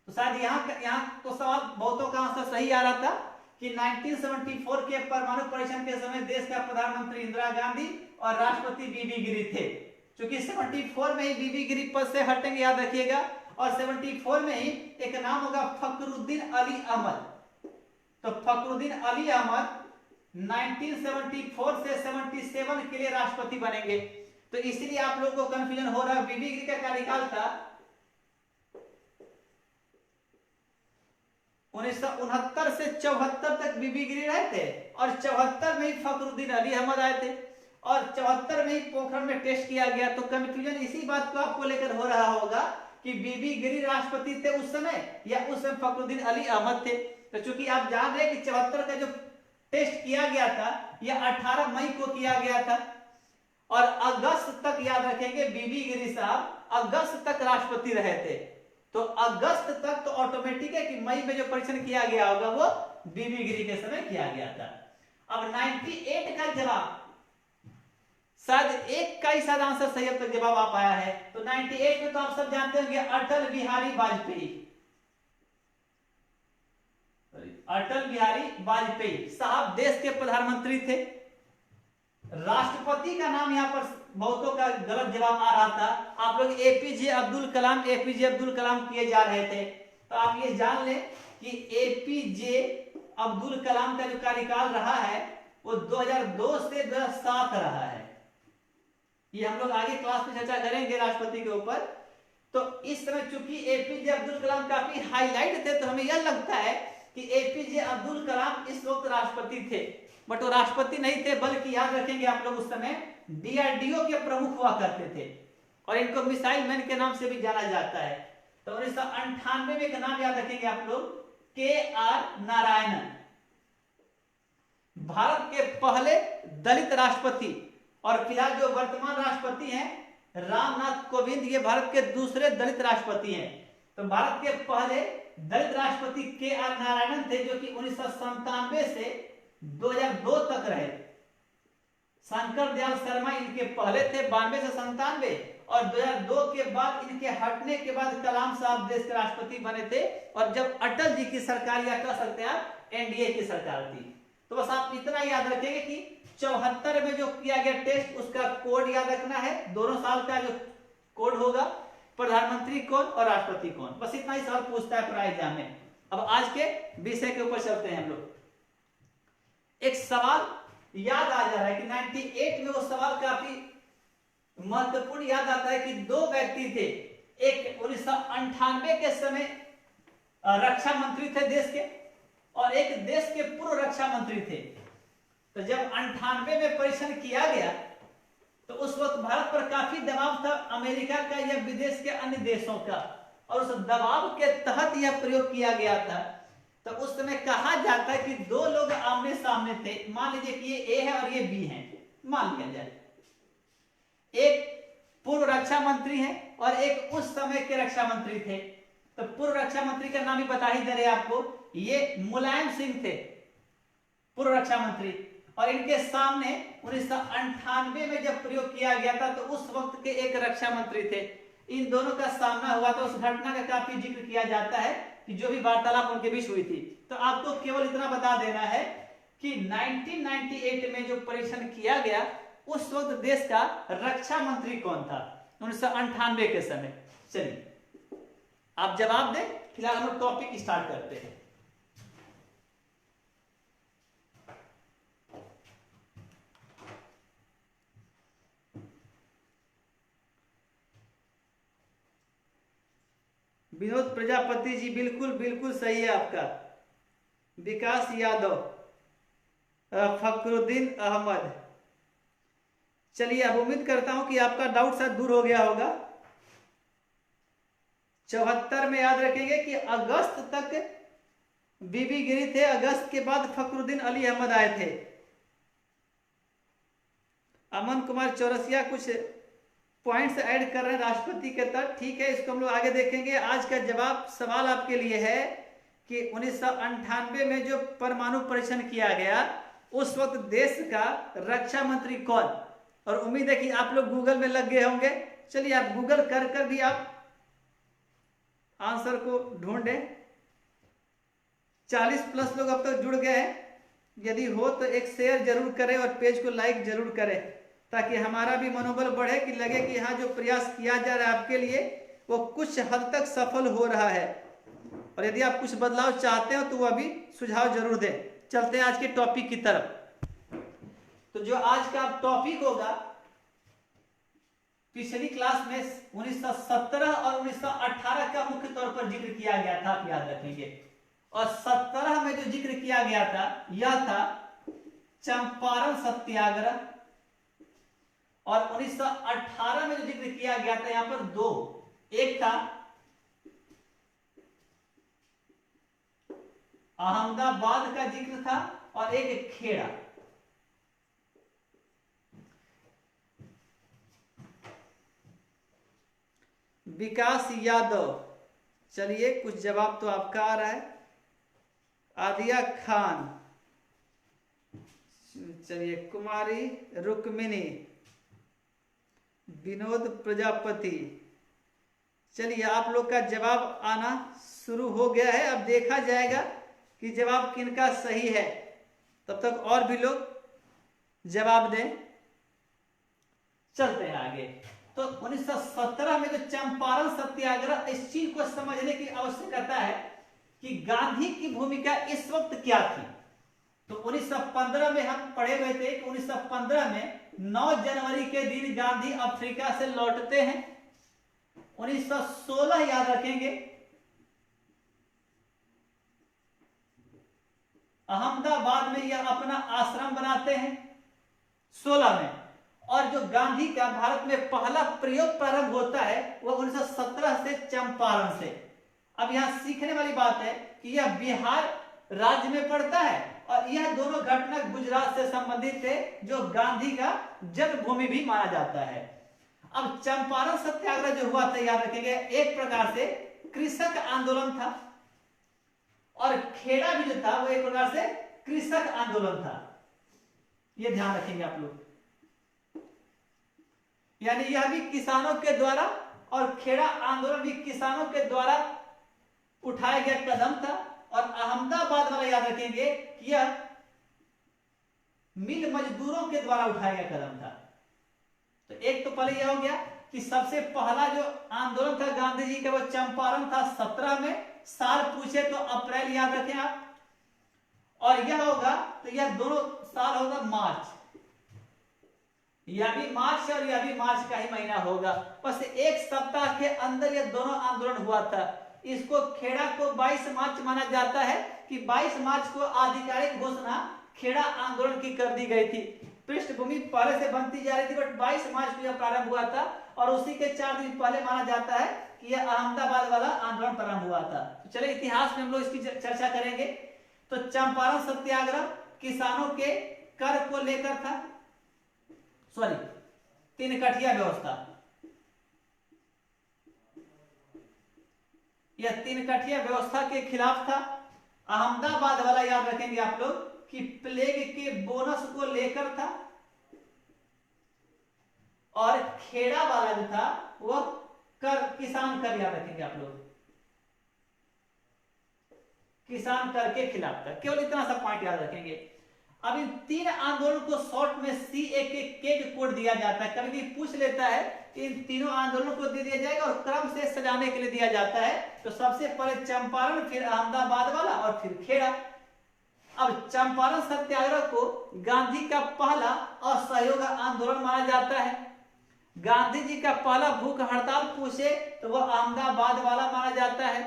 तो शायद यहाँ तो सवाल बहुतों का आंसर सही आ रहा था कि 1974 के परमाणु परीक्षण के समय देश का प्रधानमंत्री इंदिरा गांधी और राष्ट्रपति बीबी गिरी थे। क्योंकि 74 में ही बीबी गिरी पद से हटेंगे, याद रखिएगा। और 74 में ही एक नाम होगा फखरुद्दीन अली अहमद। तो फखरुद्दीन अली अहमद 1974 से 77 के लिए राष्ट्रपति बनेंगे। तो इसीलिए आप लोगों को कंफ्यूजन हो रहा है। बीबी गिरी का कार्यकाल था 1969 से 74 तक बीबी गिरी रहे थे, और 74 में ही फखरुद्दीन अली अहमद आए थे, और 74 में ही पोखरण में टेस्ट किया गया। तो कंफ्यूजन इसी बात को आपको लेकर हो रहा होगा कि बीबी गिरी राष्ट्रपति थे उस समय या उस समय फखरुद्दीन अली अहमद थे। तो चूंकि आप जान रहे हैं कि 74 का जो टेस्ट किया गया था यह 18 मई को किया गया था, और अगस्त तक याद रखेंगे बीबी गिरी साहब अगस्त तक राष्ट्रपति रहे थे। तो अगस्त तक तो ऑटोमेटिक है कि मई में जो परीक्षण किया गया होगा वो बीबी गिरी के समय किया गया था। अब 98 का जवाब शायद एक का ही शायद आंसर सही अब तक जवाब आ पाया है। तो 98 में तो आप सब जानते होंगे अटल बिहारी वाजपेयी। अटल बिहारी वाजपेयी साहब देश के प्रधानमंत्री थे। राष्ट्रपति का नाम यहाँ पर बहुतों का गलत जवाब आ रहा था। आप लोग एपीजे अब्दुल कलाम किए जा रहे थे। तो आप ये जान लें कि एपीजे अब्दुल कलाम का जो कार्यकाल रहा है वो 2002 से 2007 रहा है। ये हम लोग आगे क्लास में चर्चा करेंगे राष्ट्रपति के ऊपर। तो इस समय चूंकि एपीजे अब्दुल कलाम काफी हाईलाइट थे, तो हमें यह लगता है कि एपीजे अब्दुल कलाम इस वक्त राष्ट्रपति थे, बट वो राष्ट्रपति नहीं थे, बल्कि याद रखेंगे आप लोग उस समय डीआरडीओ के प्रमुख हुआ करते थे और इनको मिसाइल मैन के नाम से भी जाना जाता है। तो 1998 में एक नाम याद रखेंगे आप लोग, के.आर. नारायणन, भारत के पहले दलित राष्ट्रपति। और फिलहाल जो वर्तमान राष्ट्रपति हैं रामनाथ कोविंद, ये भारत के दूसरे दलित राष्ट्रपति हैं। तो भारत के पहले दलित राष्ट्रपति के.आर. नारायणन थे, जो कि 1997 से 2002 तक रहे। शंकर दयाल शर्मा इनके पहले थे 92 से 97, और 2002 के बाद इनके हटने के बाद कलाम साहब देश के राष्ट्रपति बने थे। और जब अटल जी की सरकार, या कह सकते हैं आप एनडीए की सरकार थी। तो बस आप इतना याद रखेंगे कि 74 में जो किया गया टेस्ट, उसका कोड याद रखना है। दोनों साल का जो कोड होगा, प्रधानमंत्री कौन और राष्ट्रपति कौन, बस इतना ही सवाल पूछता है पूरा एग्जाम में। अब आज के विषय के ऊपर चलते हैं हम लोग। एक सवाल याद आ जा रहा है कि 98 में वो सवाल काफी महत्वपूर्ण याद आता है कि दो व्यक्ति थे, एक 1998 के समय रक्षा मंत्री थे देश के, और एक देश के पूर्व रक्षा मंत्री थे। तो जब 98 में परीक्षण किया गया तो उस वक्त भारत पर काफी दबाव था अमेरिका का या विदेश के अन्य देशों का, और उस दबाव के तहत यह प्रयोग किया गया था। तो उस समय कहा जाता है कि दो लोग आमने सामने थे। मान लीजिए कि ये ए है और ये बी है, मान लिया जाए। एक पूर्व रक्षा मंत्री है और एक उस समय के रक्षा मंत्री थे। तो पूर्व रक्षा मंत्री का नाम ही बता ही दे रहे आपको, ये मुलायम सिंह थे, पूर्व रक्षा मंत्री। और इनके सामने 1998 में जब प्रयोग किया गया था तो उस वक्त के एक रक्षा मंत्री थे। इन दोनों का सामना हुआ था। उस घटना का काफी जिक्र किया जाता है कि जो भी वार्तालाप उनके बीच हुई थी। तो आपको केवल इतना बता देना है कि 1998 में जो परीक्षण किया गया, उस वक्त देश का रक्षा मंत्री कौन था 1998 के समय। चलिए आप जवाब दें, फिलहाल हम लोग टॉपिक स्टार्ट करते हैं। विनोद प्रजापति जी, बिल्कुल बिल्कुल सही है आपका। विकास यादव, फखरुद्दीन अहमद। चलिए अब उम्मीद करता हूं कि आपका डाउट शायद दूर हो गया होगा। 74 में याद रखेंगे कि अगस्त तक बीबी गिरी थे, अगस्त के बाद फखरुद्दीन अली अहमद आए थे। अमन कुमार चौरसिया कुछ पॉइंट्स ऐड कर रहे हैं राष्ट्रपति के तहत, ठीक है, इसको हम लोग आगे देखेंगे। आज का जवाब सवाल आपके लिए है कि 1998 में जो परमाणु परीक्षण किया गया, उस वक्त देश का रक्षा मंत्री कौन। और उम्मीद है कि आप लोग गूगल में लग गए होंगे। चलिए आप गूगल कर भी आप आंसर को ढूंढे। 40+ लोग अब तक जुड़ गए हैं। यदि हो तो एक शेयर जरूर करें और पेज को लाइक जरूर करें, ताकि हमारा भी मनोबल बढ़े, कि लगे कि यहाँ जो प्रयास किया जा रहा है आपके लिए वो कुछ हद तक सफल हो रहा है। और यदि आप कुछ बदलाव चाहते हो तो वह भी सुझाव जरूर दें। चलते हैं आज के टॉपिक की तरफ। तो जो आज का टॉपिक होगा, पिछली क्लास में 1917 और 1918 का मुख्य तौर पर जिक्र किया गया था, आप याद रखेंगे। और 17 में जो जिक्र किया गया था यह था चंपारण सत्याग्रह, और 1918 में जो जिक्र किया गया था यहां पर दो, एक था अहमदाबाद का जिक्र था और एक खेड़ा। विकास यादव, चलिए कुछ जवाब तो आपका आ रहा है। आदिया खान, चलिए कुमारी रुक्मिनी, विनोद प्रजापति। चलिए आप लोग का जवाब आना शुरू हो गया है। अब देखा जाएगा कि जवाब किनका सही है। तब तक और भी लोग जवाब दें। चलते हैं आगे। तो 1917 में जो चंपारण सत्याग्रह, इस चीज को समझने की आवश्यकता है कि गांधी की भूमिका इस वक्त क्या थी। तो 1915 में हम पढ़े हुए थे कि 1915 में 9 जनवरी के दिन गांधी अफ्रीका से लौटते हैं। 1916 याद रखेंगे, अहमदाबाद में यह अपना आश्रम बनाते हैं 16 में। और जो गांधी का भारत में पहला प्रयोग प्रारंभ होता है वह 1917 से चंपारण से। अब यहां सीखने वाली बात है कि यह बिहार राज्य में पड़ता है और यह दोनों घटना गुजरात से संबंधित थे, जो गांधी का जन्मभूमि भी माना जाता है। अब चंपारण सत्याग्रह जो हुआ था, याद रखेंगे, एक प्रकार से कृषक आंदोलन था और खेड़ा भी जो था वो एक प्रकार से कृषक आंदोलन था। ये ध्यान रखेंगे आप लोग, यानी यह भी किसानों के द्वारा और खेड़ा आंदोलन भी किसानों के द्वारा उठाया गया कदम था। और अहमदाबाद वाला याद रखेंगे कि यह मिल मजदूरों के द्वारा उठाया गया कदम था। तो एक तो पहले यह हो गया कि सबसे पहला जो आंदोलन था गांधी जी का वो चंपारण था 17 में। साल पूछे तो अप्रैल याद रखें आप, और यह होगा तो यह दोनों साल होगा मार्च। यह भी मार्च और यह भी मार्च का ही महीना होगा। बस एक सप्ताह के अंदर यह दोनों आंदोलन हुआ था। इसको खेड़ा को 22 मार्च माना जाता है कि 22 मार्च को आधिकारिक घोषणा खेड़ा आंदोलन की कर दी गई थी। पृष्ठभूमि पहले से बनती जा रही थी, बट 22 मार्च को यह प्रारंभ हुआ था और उसी के 4 दिन पहले माना जाता है कि यह अहमदाबाद वाला आंदोलन प्रारंभ हुआ था। तो चलिए इतिहास में हम लोग इसकी चर्चा करेंगे। तो चंपारण सत्याग्रह किसानों के कर को लेकर था, सॉरी, तीन कठिया व्यवस्था। यह तीन कठिया व्यवस्था के खिलाफ था। अहमदाबाद वाला याद रखेंगे आप लोग कि प्लेग के बोनस को लेकर था। और खेड़ा वाला जो था वह कर, किसान कर याद रखेंगे आप लोग, किसान कर के खिलाफ था। केवल इतना सा पॉइंट याद रखेंगे। अब इन तीन आंदोलन को शॉर्ट में CAK कोड दिया जाता है। कभी भी पूछ लेता है, इन तीनों आंदोलनों को दे दिया जाएगा और क्रम से सजाने के लिए दिया जाता है। तो सबसे पहले चंपारण, फिर अहमदाबाद वाला और फिर खेड़ा। अब चंपारण सत्याग्रह को गांधी का पहला असहयोग आंदोलन माना जाता है। गांधी जी का पहला भूख हड़ताल पूछे तो वह अहमदाबाद वाला माना जाता है।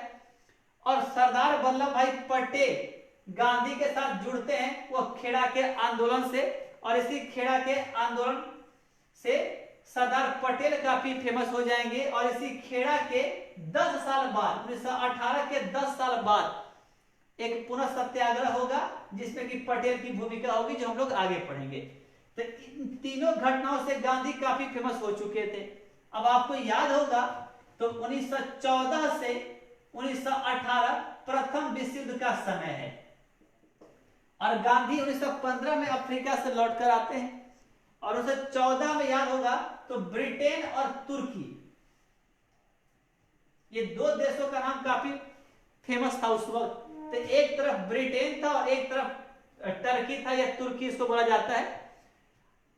और सरदार वल्लभ भाई पटेल गांधी के साथ जुड़ते हैं वो खेड़ा के आंदोलन से। और इसी खेड़ा के आंदोलन से सरदार पटेल काफी फेमस हो जाएंगे। और इसी खेड़ा के 10 साल बाद 1918 के 10 साल बाद एक पुनः सत्याग्रह होगा जिसमें कि पटेल की भूमिका होगी, जो हम लोग आगे पढ़ेंगे। तो इन तीनों घटनाओं से गांधी काफी फेमस हो चुके थे। अब आपको याद होगा तो 1914 से 1918 प्रथम विश्व युद्ध का समय है और गांधी 1915 में अफ्रीका से लौटकर आते हैं। और 1914 में याद होगा तो ब्रिटेन और तुर्की, ये दो देशों का नाम काफी फेमस था उस वक्त। तो एक तरफ ब्रिटेन था और एक तरफ टर्की था, या तुर्की इसको बोला जाता है।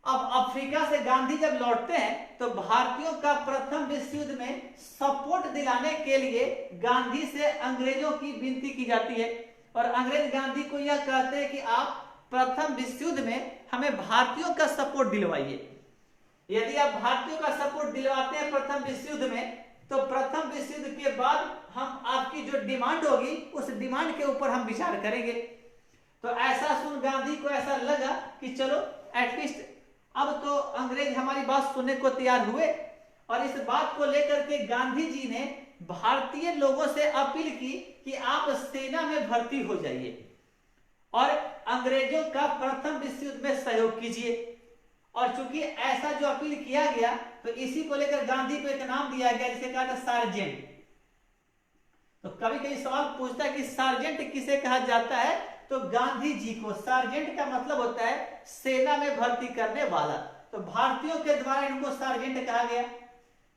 अब अफ्रीका से गांधी जब लौटते हैं तो भारतीयों का प्रथम विश्व युद्ध में सपोर्ट दिलाने के लिए गांधी से अंग्रेजों की विनती की जाती है। और अंग्रेज गांधी को यह कहते हैं कि आप प्रथम विश्व युद्ध में हमें भारतीयों का सपोर्ट दिलवाइए। यदि आप भारतीयों का सपोर्ट दिलवाते हैं प्रथम विश्व युद्ध में, तो प्रथम विश्व युद्ध के बाद हम आपकी जो डिमांड होगी उस डिमांड के ऊपर हम विचार करेंगे। तो ऐसा सुन गांधी को ऐसा लगा कि चलो एटलीस्ट अब तो अंग्रेज हमारी बात सुनने को तैयार हुए। और इस बात को लेकर के गांधी जी ने भारतीय लोगों से अपील की कि आप सेना में भर्ती हो जाइए और अंग्रेजों का प्रथम विश्व युद्ध में सहयोग कीजिए। और चूंकि ऐसा जो अपील किया गया तो इसी को लेकर गांधी को एक नाम दिया गया जिसे कहा था सार्जेंट। तो कभी कभी सवाल पूछता है कि सार्जेंट किसे कहा जाता है, तो गांधी जी को। सार्जेंट का मतलब होता है सेना में भर्ती करने वाला, तो भारतीयों के द्वारा इनको सार्जेंट कहा गया।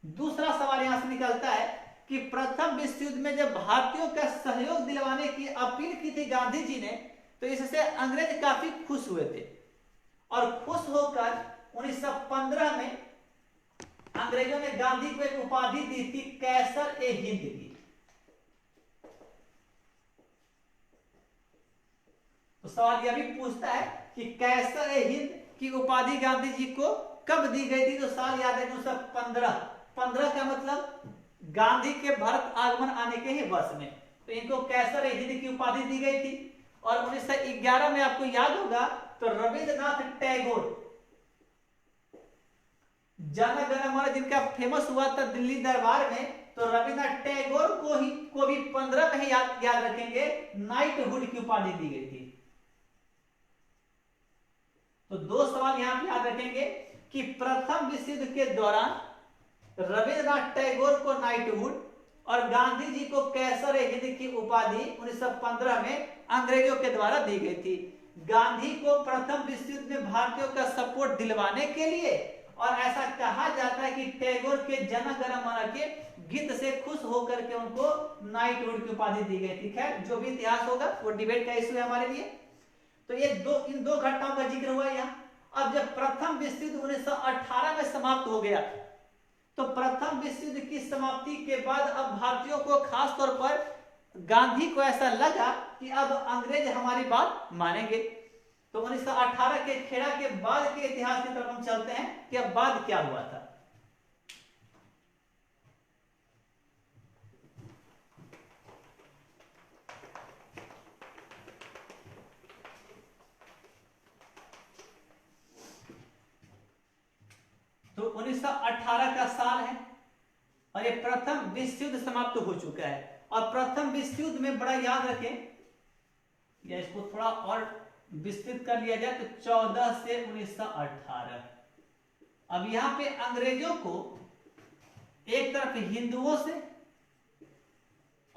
दूसरा सवाल यहां से निकलता है कि प्रथम विश्व युद्ध में जब भारतीयों का सहयोग दिलवाने की अपील की थी गांधी जी ने, तो इससे अंग्रेज काफी खुश हुए थे। और खुश होकर 1915 में अंग्रेजों ने गांधी को एक उपाधि दी थी, कैसर ए हिंद की। तो सवाल यह भी पूछता है कि कैसर ए हिंद की उपाधि गांधी जी को कब दी गई थी। तो साल याद है 1915। 15 का मतलब गांधी के भारत आगमन आने के ही वर्ष में, तो इनको कैसर ए हिंद की उपाधि दी गई थी। और 1911 में आपको याद होगा तो रविंद्रनाथ टैगोर जन गण मन जिनका फेमस हुआ था दिल्ली दरबार में, तो रविंद्रनाथ टैगोर को भी 15 में ही याद रखेंगे नाइटहुड की उपाधि दी गई थी। तो दो सवाल यहां पे याद रखेंगे कि प्रथम विश्व युद्ध के दौरान रविंद्रनाथ टैगोर को नाइटहुड और गांधी जी को कैसर ए हिंद की उपाधि 1915 में अंग्रेजों के द्वारा दी गई थी। गांधी को प्रथम विश्व युद्ध में भारतीयों का सपोर्ट दिलवाने के लिए, और ऐसा कहा जाता है कि टैगोर के जन गण मन के गीत से खुश होकर के उनको नाइटहुड की उपाधि दी गई थी। खैर जो भी इतिहास होगा वो डिबेट का इश्यू है हमारे लिए। तो ये इन दो घटनाओं का जिक्र हुआ यहाँ। अब जब प्रथम विश्व युद्ध 1918 में समाप्त हो गया, तो प्रथम विश्व युद्ध की समाप्ति के बाद अब भारतीयों को खास तौर पर गांधी को ऐसा लगा कि अब अंग्रेज हमारी बात मानेंगे। तो 1918 के खेड़ा के बाद के इतिहास की तरफ हम चलते हैं कि अब बाद क्या हुआ था। तो 1918 का साल है और ये प्रथम विश्व युद्ध समाप्त हो चुका है। और प्रथम विश्व युद्ध में बड़ा याद रखें, या इसको थोड़ा और विस्तृत कर लिया जाए तो 14 से 1918। अब यहां पे अंग्रेजों को एक तरफ हिंदुओं से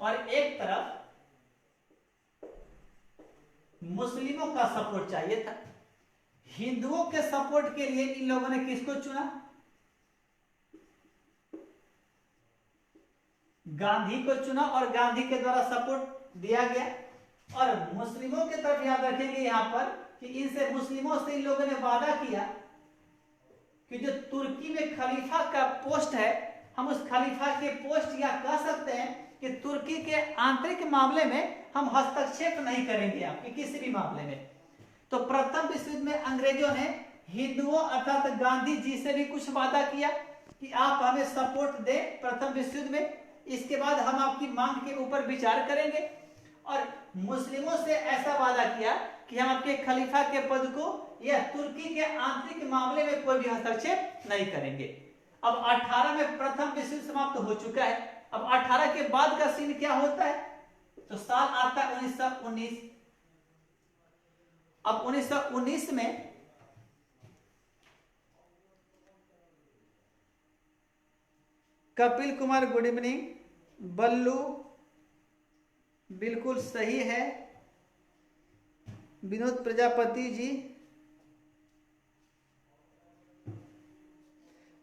और एक तरफ मुस्लिमों का सपोर्ट चाहिए था। हिंदुओं के सपोर्ट के लिए इन लोगों ने किसको चुना? गांधी को चुना और गांधी के द्वारा सपोर्ट दिया गया। और मुस्लिमों की तरफ याद रखेंगे यहां पर कि इनसे मुस्लिमों से इन लोगों ने वादा किया कि जो तुर्की में खलीफा का पोस्ट है, हम उस खलीफा के पोस्ट या कह सकते हैं कि तुर्की के आंतरिक मामले में हम हस्तक्षेप नहीं करेंगे आपके किसी भी मामले में। तो प्रथम विश्व युद्ध में अंग्रेजों ने हिंदुओं अर्थात गांधी जी से भी कुछ वादा किया कि आप हमें सपोर्ट दें प्रथम विश्व युद्ध में, इसके बाद हम आपकी मांग के ऊपर विचार करेंगे। और मुस्लिमों से ऐसा वादा किया कि हम आपके खलीफा के पद को या तुर्की के आंतरिक मामले में कोई भी हस्तक्षेप नहीं करेंगे। अब 18 में प्रथम विश्व युद्ध समाप्त हो चुका है। अब 18 के बाद का सीन क्या होता है? तो साल आता है 1919। अब 1919 में कपिल कुमार गुड इवनिंग, बल्लू बिल्कुल सही है, विनोद प्रजापति जी,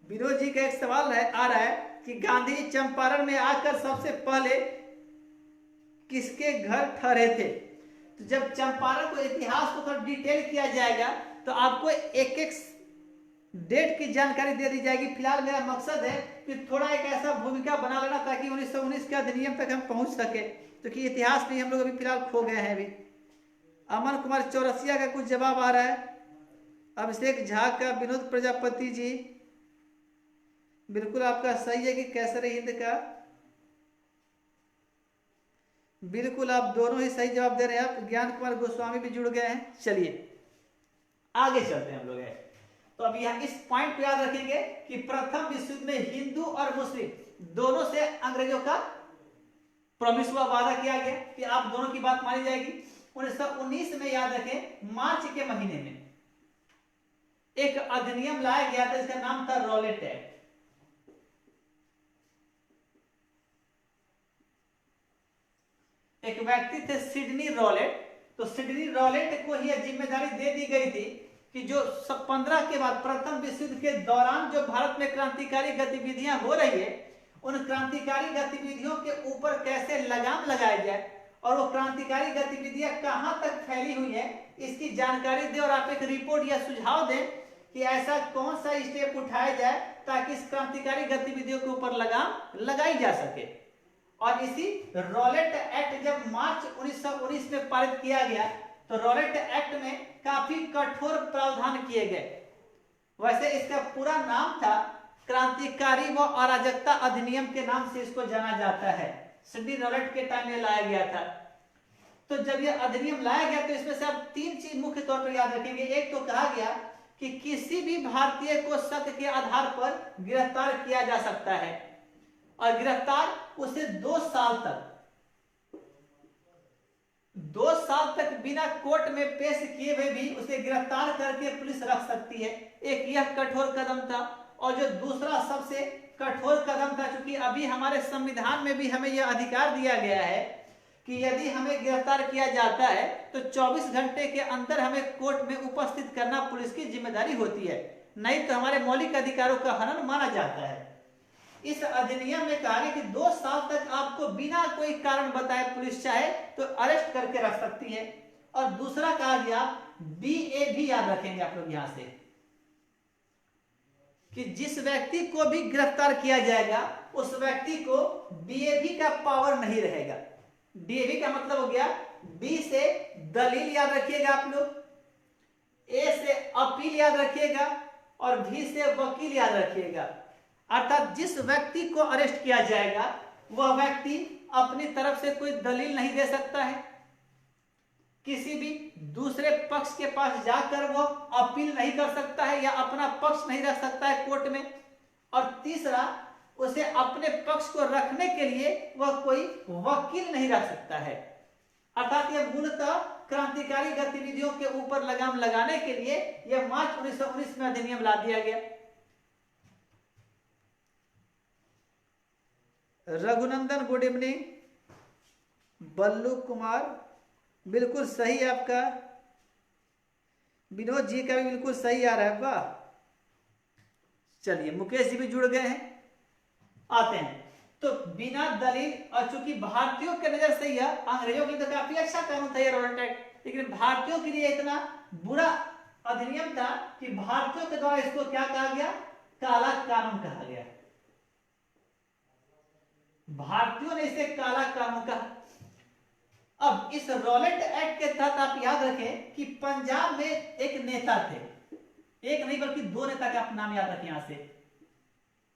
विनोद जी का एक सवाल आ रहा है कि गांधी चंपारण में आकर सबसे पहले किसके घर ठहरे थे? तो जब चंपारण को इतिहास को थोड़ा डिटेल किया जाएगा तो आपको एक एक डेट की जानकारी दे दी जाएगी। फिलहाल मेरा मकसद है कि थोड़ा एक ऐसा भूमिका बना लेना ताकि 1919 के अधिनियम तक हम पहुंच सके, क्योंकि तो इतिहास में हम लोग अभी फिलहाल खो गए हैं। अभी अमन कुमार चौरसिया का कुछ जवाब आ रहा है, अभिषेक झा का, विनोद प्रजापति जी बिल्कुल आपका सही है कि कैसर हिंद का, बिल्कुल आप दोनों ही सही जवाब दे रहे हैं। आप ज्ञान कुमार गोस्वामी भी जुड़ गए हैं। चलिए आगे चलते हैं हम लोग। तो अब यहाँ इस पॉइंट को याद रखेंगे कि प्रथम विश्व युद्ध में हिंदू और मुस्लिम दोनों से अंग्रेजों का प्रॉमिस हुआ, वादा किया गया कि आप दोनों की बात मानी जाएगी। 1919 में याद रखें मार्च के महीने में एक अधिनियम लाया गया था, इसका नाम था रॉलेट एक्ट। एक व्यक्ति थे सिडनी रॉलेट, तो सिडनी रॉलेट को ही जिम्मेदारी दे दी गई थी कि जो 15 के बाद प्रथम विश्व युद्ध के दौरान जो भारत में क्रांतिकारी गतिविधियां हो रही है, उन क्रांतिकारी गतिविधियों के ऊपर कैसे लगाम लगाया जाए और वो क्रांतिकारी गतिविधियां कहां तक फैली हुई है इसकी जानकारी दे, और आप एक रिपोर्ट या सुझाव दें कि ऐसा कौन सा स्टेप उठाया जाए ताकि इस क्रांतिकारी गतिविधियों के ऊपर लगाम लगाई जा सके। और इसी रॉलेट एक्ट जब मार्च 1919 में पारित किया गया तो रॉलेट एक्ट में काफी कठोर प्रावधान किए गए। वैसे इसका पूरा नाम था क्रांतिकारी व अराजकता अधिनियम के नाम से इसको जाना जाता है। सिडनी रॉलेट के टाइम में लाया गया था। तो जब यह अधिनियम लाया गया तो इसमें से आप 3 चीज मुख्य तौर पर याद रखेंगे। एक तो कहा गया कि किसी भी भारतीय को शक के आधार पर गिरफ्तार किया जा सकता है और गिरफ्तार उसे 2 साल तक बिना कोर्ट में पेश किए हुए भी उसे गिरफ्तार करके पुलिस रख सकती है। एक यह कठोर कदम था। और जो दूसरा सबसे कठोर कदम था, चूंकि अभी हमारे संविधान में भी हमें यह अधिकार दिया गया है कि यदि हमें गिरफ्तार किया जाता है तो 24 घंटे के अंदर हमें कोर्ट में उपस्थित करना पुलिस की जिम्मेदारी होती है, नहीं तो हमारे मौलिक अधिकारों का हनन माना जाता है। इस अधिनियम में कहा गया कि 2 साल तक आपको बिना कोई कारण बताए पुलिस चाहे तो अरेस्ट करके रख सकती है। और दूसरा कहा गया BA भी याद रखेंगे आप लोग यहां से, कि जिस व्यक्ति को भी गिरफ्तार किया जाएगा उस व्यक्ति को DAV का पावर नहीं रहेगा। DAV का मतलब हो गया B से दलील याद रखिएगा आप लोग, A से अपील याद रखिएगा और V से वकील याद रखिएगा। अर्थात जिस व्यक्ति को अरेस्ट किया जाएगा वह व्यक्ति अपनी तरफ से कोई दलील नहीं दे सकता है, किसी भी दूसरे पक्ष के पास जाकर वह अपील नहीं कर सकता है या अपना पक्ष नहीं रख सकता है कोर्ट में। और तीसरा, उसे अपने पक्ष को रखने के लिए वह कोई वकील नहीं रख सकता है। अर्थात यह मूलतः क्रांतिकारी गतिविधियों के ऊपर लगाम लगाने के लिए यह मार्च 1919 में अधिनियम ला दिया गया। Raghunandan good evening. बल्लू कुमार बिल्कुल सही आपका। विनोद जी का भी बिल्कुल सही आ रहा है। वाह, चलिए मुकेश जी भी जुड़ गए हैं। आते हैं तो बिना दलील, और चूंकि भारतीयों के नजर से यह, अंग्रेजों के लिए तो काफी अच्छा कानून था ये रॉलेट एक्ट, लेकिन भारतीयों के लिए इतना बुरा अधिनियम था कि भारतीयों के द्वारा इसको क्या कहा गया, काला कानून कहा गया। भारतीयों ने इसे काला कानून कहा। अब इस रॉलेट एक्ट के तहत आप याद रखें कि पंजाब में एक नेता थे, एक नहीं बल्कि 2 नेता का आप नाम याद रखें यहां से,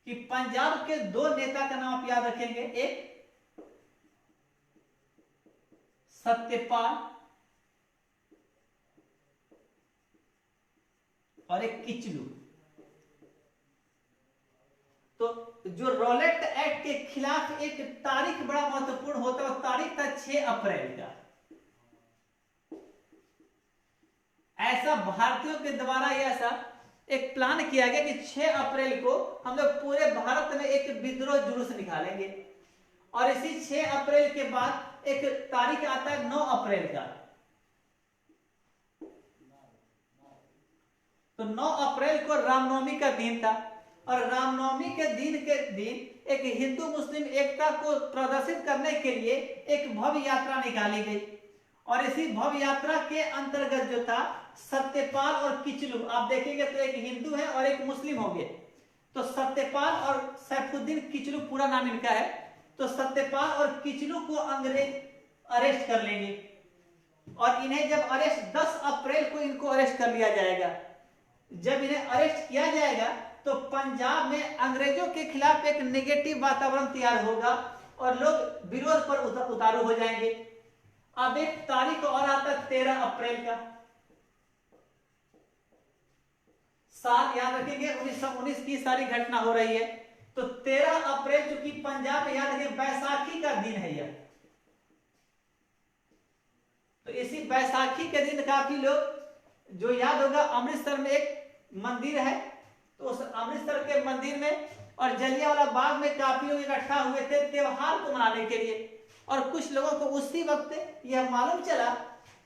कि पंजाब के 2 नेता का नाम आप याद रखेंगे। एक सत्यपाल और एक किचलू। तो जो रॉलेट एक्ट के खिलाफ एक तारीख बड़ा महत्वपूर्ण होता है, वो तारीख था 6 अप्रैल का। ऐसा भारतीयों के द्वारा ऐसा एक प्लान किया गया कि 6 अप्रैल को हम लोग पूरे भारत में एक विद्रोह जुलूस निकालेंगे। और इसी 6 अप्रैल के बाद एक तारीख आता है 9 अप्रैल का। तो 9 अप्रैल को रामनवमी का दिन था और रामनवमी के दिन एक हिंदू मुस्लिम एकता को प्रदर्शित करने के लिए एक भव्य यात्रा निकाली गई। और इसी भव्य यात्रा के अंतर्गत जो था सत्यपाल और किचलू, आप देखेंगे तो एक हिंदू है और एक मुस्लिम होंगे। तो सत्यपाल और सैफुद्दीन किचलू पूरा नाम इनका है। तो सत्यपाल और किचलू को अंग्रेज अरेस्ट कर लेंगे और इन्हें जब अरेस्ट 10 अप्रैल को इनको अरेस्ट कर लिया जाएगा। जब इन्हें अरेस्ट किया जाएगा तो पंजाब में अंग्रेजों के खिलाफ एक नेगेटिव वातावरण तैयार होगा और लोग विरोध पर उतारू हो जाएंगे। अब एक तारीख और आता 13 अप्रैल का। साल याद रखेंगे 1919 की सारी घटना हो रही है। तो 13 अप्रैल चूंकि पंजाब में याद रखें बैसाखी का दिन है यह, तो इसी बैसाखी के दिन काफी लोग, जो याद होगा अमृतसर में एक मंदिर है, तो उस अमृतसर के मंदिर में और जलियांवाला बाग में काफी लोग इकट्ठा हुए थे त्योहार को मनाने के लिए। और कुछ लोगों को उसी वक्त यह मालूम चला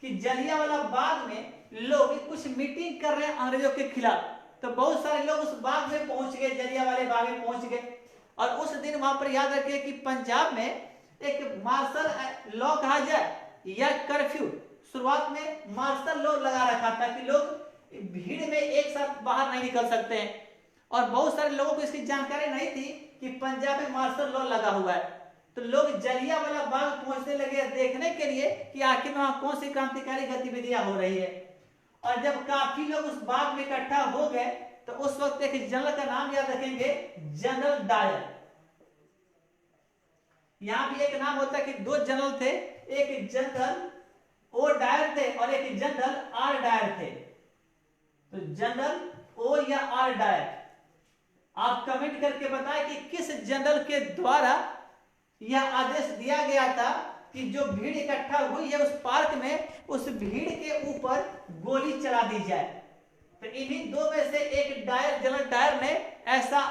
कि जलियांवाला बाग में लोग कुछ मीटिंग कर रहे हैं अंग्रेजों के खिलाफ। तो बहुत सारे लोग उस बाग में पहुंच गए, जलियांवाले बाग में पहुंच गए। और उस दिन वहां पर याद रखिए कि पंजाब में एक मार्शल लॉ कहा जाए या कर्फ्यू, शुरुआत में मार्शल लॉ लगा रखा था कि लोग भीड़ में एक साथ बाहर नहीं निकल सकते हैं। और बहुत सारे लोगों को इसकी जानकारी नहीं थी कि पंजाब में मार्शल लॉ लगा हुआ है। तो लोग जलियांवाला बाग पहुंचने लगे देखने के लिए कि आखिर वहां कौन सी क्रांतिकारी गतिविधियां हो रही है। और जब काफी लोग उस बाग में इकट्ठा हो गए तो उस वक्त एक जनरल का नाम याद रखेंगे, जनरल डायर। यहां भी एक नाम होता है कि दो जनरल थे, एक जनरल ओ डायर थे और एक जनरल आर डायर थे। तो जनरल ओ या आर डायर, आप कमेंट करके बताएं कि किस जनरल के द्वारा यह आदेश दिया गया था कि जो भीड़ इकट्ठा हुई है उस पार्क में, उस भीड़ के ऊपर गोली चला दी जाए। तो इन्हीं दो में से एक डायर, जनरल डायर ने ऐसा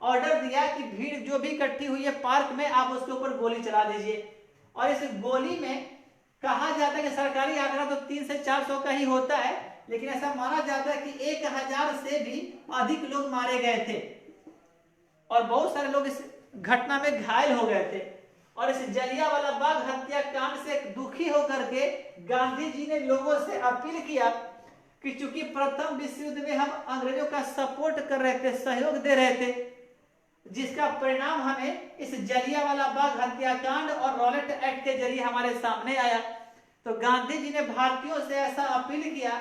ऑर्डर दिया कि भीड़ जो भी इकट्ठी हुई है पार्क में, आप उसके ऊपर गोली चला दीजिए। और इस गोली में कहा जाता है कि सरकारी आंकड़ा तो 300 से 400 का ही होता है, लेकिन ऐसा माना जाता है कि 1000 से भी अधिक लोग मारे गए थे और बहुत सारे लोग इस घटना में घायल हो गए थे। और इस जलियांवाला बाग हत्याकांड से दुखी होकर के गांधी जी ने लोगों से अपील किया कि चूंकि प्रथम विश्व युद्ध में हम अंग्रेजों का सपोर्ट कर रहे थे, सहयोग दे रहे थे, जिसका परिणाम हमें इस जलियांवाला बाग हत्याकांड और रॉलेट एक्ट के जरिए हमारे सामने आया। तो गांधी जी ने भारतीयों से ऐसा अपील किया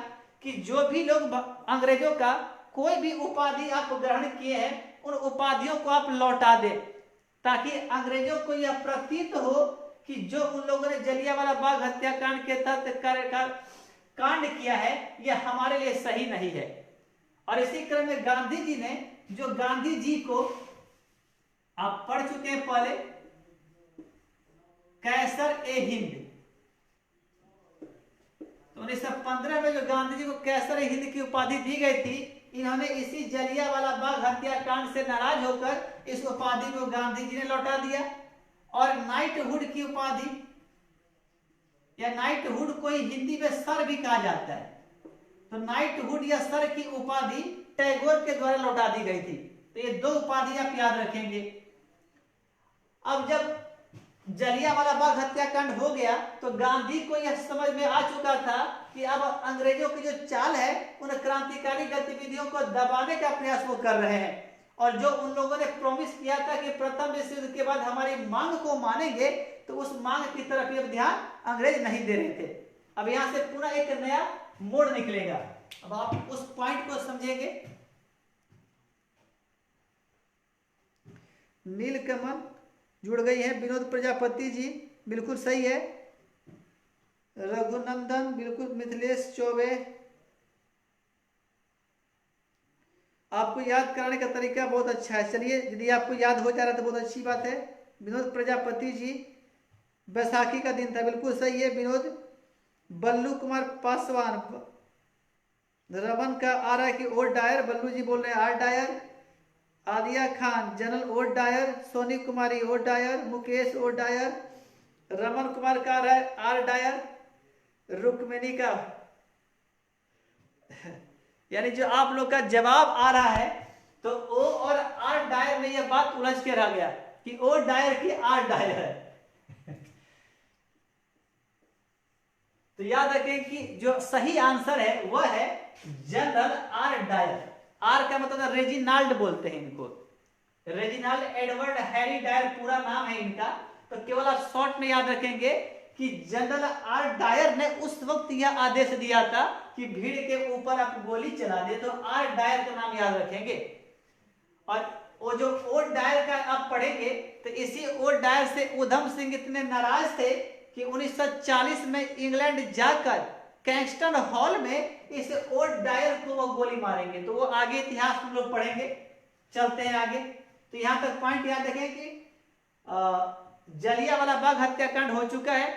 कि जो भी लोग अंग्रेजों का कोई भी उपाधि आप ग्रहण किए हैं उन उपाधियों को आप लौटा दें, ताकि अंग्रेजों को यह प्रतीत हो कि जो उन लोगों ने जलियांवाला बाग हत्याकांड के तहत कांड किया है यह हमारे लिए सही नहीं है। और इसी क्रम में गांधी जी ने, जो गांधी जी को आप पढ़ चुके हैं पहले, कैसर ए हिंद, तो 1915 में जो गांधी जी को कैसर ए हिंद की उपाधि दी गई थी, इन्होंने इसी जलियांवाला बाग हत्याकांड से नाराज होकर इस उपाधि को गांधी जी ने लौटा दिया। और नाइटहुड की उपाधि या नाइटहुड को हिंदी में सर भी कहा जाता है, तो नाइटहुड या सर की उपाधि टैगोर के द्वारा लौटा दी गई थी। तो ये दो उपाधि आप याद रखेंगे। अब जब जलियांवाला बाग हत्याकांड हो गया तो गांधी को यह समझ में आ चुका था कि अब अंग्रेजों की जो चाल है उन क्रांतिकारी गतिविधियों को दबाने का प्रयास वो कर रहे हैं। और जो उन लोगों ने प्रॉमिस किया था कि प्रथम विश्व युद्ध के बाद हमारी मांग को मानेंगे, तो उस मांग की तरफ अब ध्यान अंग्रेज नहीं दे रहे थे। अब यहां से पुनः एक नया मोड़ निकलेगा। अब आप उस पॉइंट को समझेंगे। नीलकमल जुड़ गई है, विनोद प्रजापति जी बिल्कुल सही है, रघुनंदन बिल्कुल, मिथिलेश चौबे, आपको याद कराने का तरीका बहुत अच्छा है। चलिए, यदि आपको याद हो जा रहा है तो बहुत अच्छी बात है। विनोद प्रजापति जी, बैसाखी का दिन था, बिल्कुल सही है विनोद। बल्लू कुमार पासवान, रमन का आ रहा है कि ओ डायर, बल्लू जी बोल रहे हैं R Dyer. Aliya Khan, general O Dyer. Soni Kumari O Dyer. Mukesh O Dyer. Raman Kumar का आ रहा है आर डायर। रुक्मिणी का यानी जो आप लोग का जवाब आ रहा है, तो ओ और आर डायर में यह बात उलझ के रह गया कि ओ डायर की आर डायर है। तो याद रखें कि जो सही आंसर है वह है जनरल आर डायर। आर का मतलब रेजिनाल्ड बोलते हैं इनको, रेजिनाल्ड एडवर्ड हैरी डायर पूरा नाम है इनका। तो केवल आप शॉर्ट में याद रखेंगे कि जनरल आर डायर ने उस वक्त यह आदेश दिया था कि भीड़ के ऊपर आप गोली चला दे, तो आर डायर का नाम याद रखेंगे। और वो जो ओ डायर का आप पढ़ेंगे तो इसी ओ डायर से उधम सिंह इतने नाराज थे कि 1940 में इंग्लैंड जाकर कैंगस्टन हॉल में इस ओ डायर को वो गोली मारेंगे। तो वो आगे इतिहास में लोग पढ़ेंगे। चलते हैं आगे। तो यहां तक पॉइंट याद रखें कि जलियांवाला बाग हत्याकांड हो चुका है।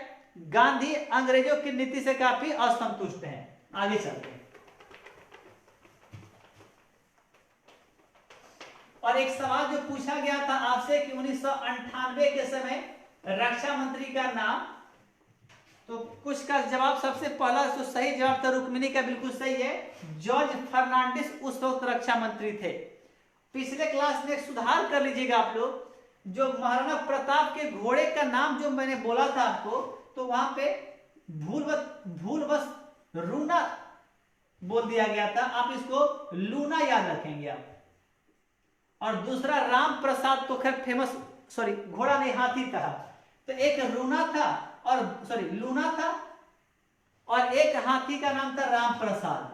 गांधी अंग्रेजों की नीति से काफी असंतुष्ट हैं। आगे चलते हैं। और एक सवाल जो पूछा गया था आपसे कि 1998 के समय रक्षा मंत्री का नाम, तो कुछ का जवाब सबसे पहला जो सही जवाब था रुक्मिणी का, बिल्कुल सही है। जॉर्ज फर्नांडिस उस वक्त रक्षा मंत्री थे। पिछले क्लास में सुधार कर लीजिएगा आप लोग, जो महाराणा प्रताप के घोड़े का नाम जो मैंने बोला था आपको, तो वहां पे भूलवश रूना बोल दिया गया था, आप इसको लूना याद रखेंगे आप। और दूसरा राम प्रसाद तो खैर फेमस, सॉरी घोड़ा नहीं हाथी था, तो एक रूना था और सॉरी लूना था और एक हाथी का नाम था राम प्रसाद।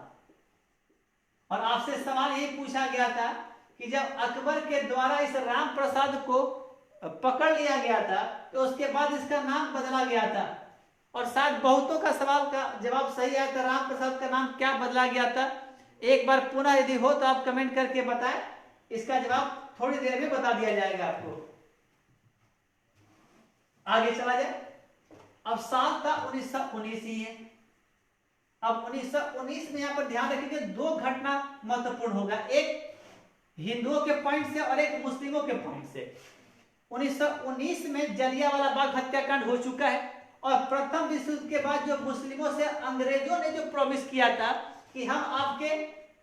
और आपसे सवाल ये पूछा गया था कि जब अकबर के द्वारा इस राम प्रसाद को पकड़ लिया गया था तो उसके बाद इसका नाम बदला गया था। और शायद बहुतों का सवाल का जवाब सही आया था, राम प्रसाद का नाम क्या बदला गया था। एक बार पुनः यदि हो तो आप कमेंट करके बताएं, इसका जवाब थोड़ी देर में बता दिया जाएगा आपको। आगे चला जाए। अब साल था 1919 ही है। अब 1919 में यहां पर ध्यान रखेंगे दो घटना महत्वपूर्ण होगा, एक हिंदुओं के पॉइंट से और एक मुस्लिमों के पॉइंट से। 1919 में जलियांवाला बाग हत्याकांड हो चुका है और प्रथम विश्व युद्ध के बाद जो मुस्लिमों से अंग्रेजों ने जो प्रॉमिस किया था कि हम आपके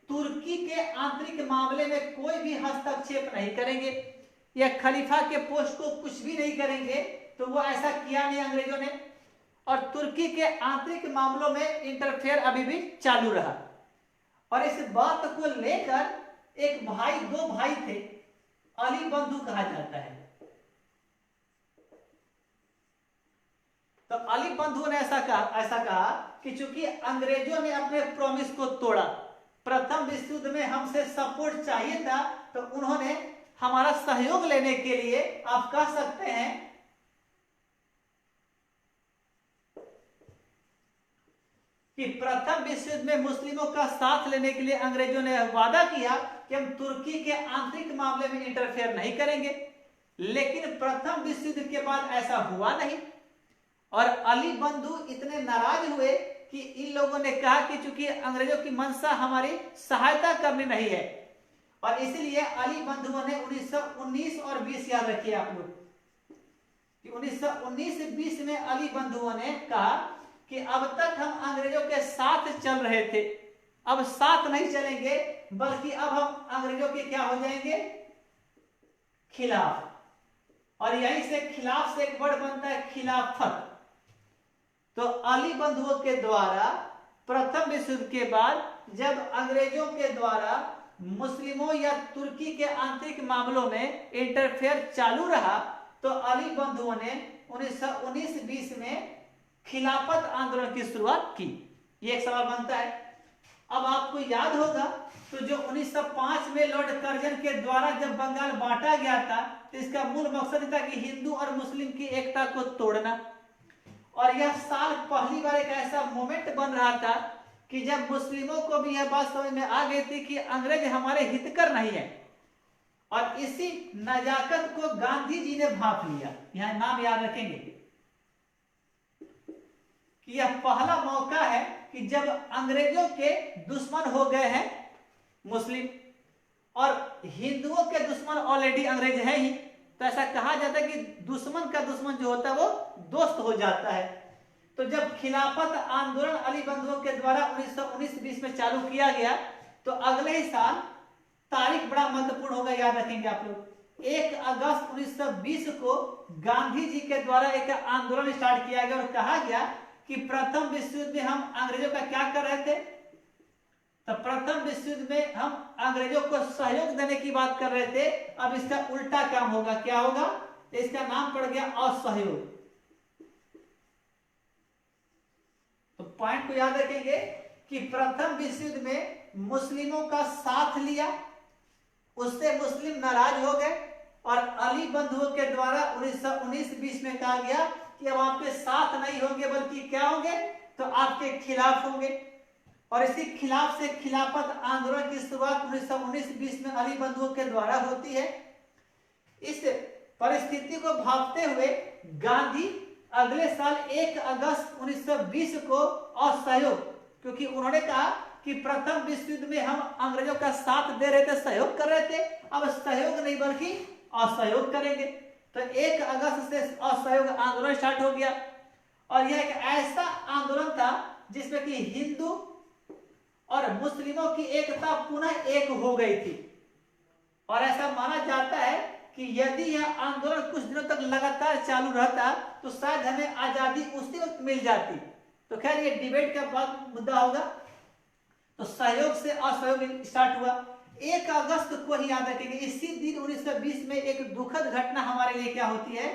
तुर्की के आंतरिक मामले में कोई भी हस्तक्षेप नहीं करेंगे या खलीफा के पोस्ट को कुछ भी नहीं करेंगे, तो वो ऐसा किया नहीं अंग्रेजों ने और तुर्की के आंतरिक मामलों में इंटरफेयर अभी भी चालू रहा। और इस बात को लेकर एक भाई, दो भाई थे, अली बंधु कहा जाता है। तो अली बंधु ने ऐसा कहा कि चूंकि अंग्रेजों ने अपने प्रॉमिस को तोड़ा, प्रथम विश्व युद्ध में हमसे सपोर्ट चाहिए था, तो उन्होंने हमारा सहयोग लेने के लिए आप कह सकते हैं कि प्रथम विश्व युद्ध में मुस्लिमों का साथ लेने के लिए अंग्रेजों ने वादा किया कि हम तुर्की के आंतरिक मामले में इंटरफेयर नहीं करेंगे। लेकिन प्रथम विश्व युद्ध के बाद ऐसा हुआ नहीं और अली बंधु इतने नाराज हुए कि इन लोगों ने कहा कि चूंकि अंग्रेजों की मंशा हमारी सहायता करनी नहीं है, और इसलिए अली बंधुओं ने 1919 और 20 याद रखिए आप लोग कि 1919-20 में अली बंधुओं ने कहा कि अब तक हम अंग्रेजों के साथ चल रहे थे, अब साथ नहीं चलेंगे बल्कि अब हम अंग्रेजों के क्या हो जाएंगे, खिलाफ। और यहीं से खिलाफ से एक वर्ड बनता है खिलाफत। तो अली बंधुओं के द्वारा प्रथम विश्व युद्ध के बाद जब अंग्रेजों के द्वारा मुस्लिमों या तुर्की के आंतरिक मामलों में इंटरफेयर चालू रहा, तो अली बंधुओं ने 1919-20 में खिलाफत आंदोलन की शुरुआत की। ये एक सवाल बनता है। अब आपको याद होगा तो जो 1905 में लॉर्ड कर्जन के द्वारा जब बंगाल बांटा गया था, तो इसका मूल मकसद था कि हिंदू और मुस्लिम की एकता को तोड़ना। और यह साल पहली बार एक ऐसा मोमेंट बन रहा था कि जब मुस्लिमों को भी यह बात समझ में आ गई थी कि अंग्रेज हमारे हितकर नहीं है, और इसी नजाकत को गांधी जी ने भाप लिया। यहां नाम याद रखेंगे कि यह पहला मौका है कि जब अंग्रेजों के दुश्मन हो गए हैं मुस्लिम और हिंदुओं के दुश्मन ऑलरेडी अंग्रेज है ही, तो ऐसा कहा जाता है कि दुश्मन का दुश्मन जो होता है वो दोस्त हो जाता है। तो जब खिलाफत आंदोलन अली बंधुओं के द्वारा 1919-20 में चालू किया गया, तो अगले ही साल तारीख बड़ा महत्वपूर्ण होगा, याद रखेंगे आप लोग, 1 अगस्त 1920 को गांधी जी के द्वारा एक आंदोलन स्टार्ट किया गया और कहा गया कि प्रथम विश्व युद्ध में हम अंग्रेजों का क्या कर रहे थे, तो प्रथम विश्व युद्ध में हम अंग्रेजों को सहयोग देने की बात कर रहे थे, अब इसका उल्टा काम होगा। क्या होगा, इसका नाम पड़ गया असहयोग। तो पॉइंट को याद रखेंगे कि प्रथम विश्व युद्ध में मुस्लिमों का साथ लिया, उससे मुस्लिम नाराज हो गए और अली बंधुओं के द्वारा 1919-20 में कहा गया कि अब आपके साथ नहीं होंगे बल्कि क्या होंगे, तो आपके खिलाफ होंगे। और इसी खिलाफ से खिलाफत आंदोलन की शुरुआत 1919-20 में अली बंधुओं के द्वारा होती है। इस परिस्थिति को भांपते हुए गांधी अगले साल 1 अगस्त 1920 को असहयोग, क्योंकि उन्होंने कहा कि प्रथम विश्व युद्ध में हम अंग्रेजों का साथ दे रहे थे, सहयोग कर रहे थे, अब सहयोग नहीं बल्कि असहयोग करेंगे। तो 1 अगस्त से असहयोग आंदोलन स्टार्ट हो गया और यह एक ऐसा आंदोलन था जिसमें कि हिंदू और मुस्लिमों की एकता पुनः एक हो गई थी। और ऐसा माना जाता है कि यदि यह आंदोलन कुछ दिनों तक लगातार चालू रहता तो शायद हमें आजादी उसी वक्त मिल जाती। तो खैर ये डिबेट का बाद मुद्दा होगा। तो सहयोग से असहयोग स्टार्ट हुआ। 1 अगस्त को ही याद रखेंगे, इसी दिन 1920 में एक दुखद घटना हमारे लिए क्या होती है,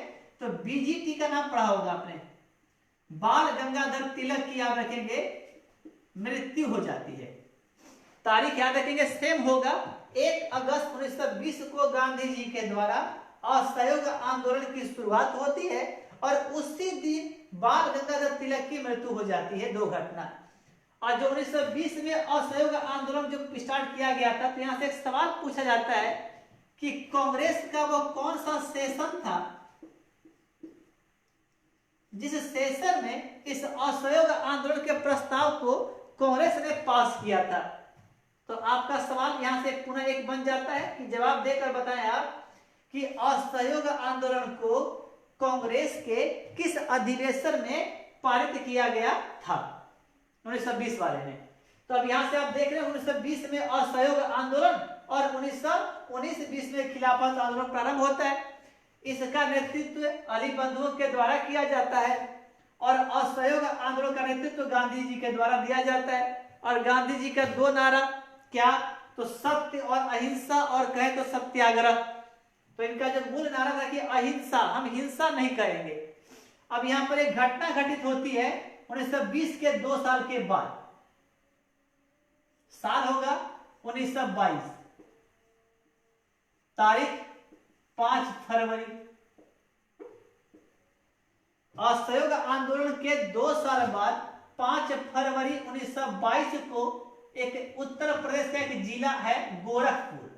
तो बीजीटी का नाम पढ़ा होगा आपने, बाल गंगाधर तिलक की याद रखेंगे, मृत्यु हो जाती है। तारीख याद रखेंगे सेम होगा, 1 अगस्त 1920 को गांधी जी के द्वारा असहयोग आंदोलन की शुरुआत होती है और उसी दिन बाल गंगाधर तिलक की मृत्यु हो जाती है। 2 घटना। और जो 1920 में असहयोग आंदोलन जो स्टार्ट किया गया था, तो यहां से एक सवाल पूछा जाता है कि कांग्रेस का वो कौन सा सेशन था जिस सेशन में इस असहयोग आंदोलन के प्रस्ताव को कांग्रेस ने पास किया था। तो आपका सवाल यहां से पुनः एक बन जाता है कि जवाब देकर बताएं आप कि असहयोग आंदोलन को कांग्रेस के किस अधिवेशन में पारित किया गया था 1920 वाले में। तो अब यहां से आप देख रहे हैं 1920 में असहयोग आंदोलन और 1919-20 में खिलाफत आंदोलन प्रारंभ होता है। इसका नेतृत्व अली बंधुओं के द्वारा किया जाता है और असहयोग आंदोलन का नेतृत्व गांधी जी के द्वारा दिया जाता है। और गांधी जी का 2 नारा क्या, तो सत्य और अहिंसा, और कहे तो सत्याग्रह। तो इनका जो मूल नारा था कि अहिंसा, हम हिंसा नहीं करेंगे। अब यहां पर एक घटना घटित होती है 1920 के 2 साल के बाद, साल होगा 1922, तारीख 5 फरवरी। असहयोग आंदोलन के 2 साल बाद 5 फरवरी 1922 को एक उत्तर प्रदेश का एक जिला है गोरखपुर।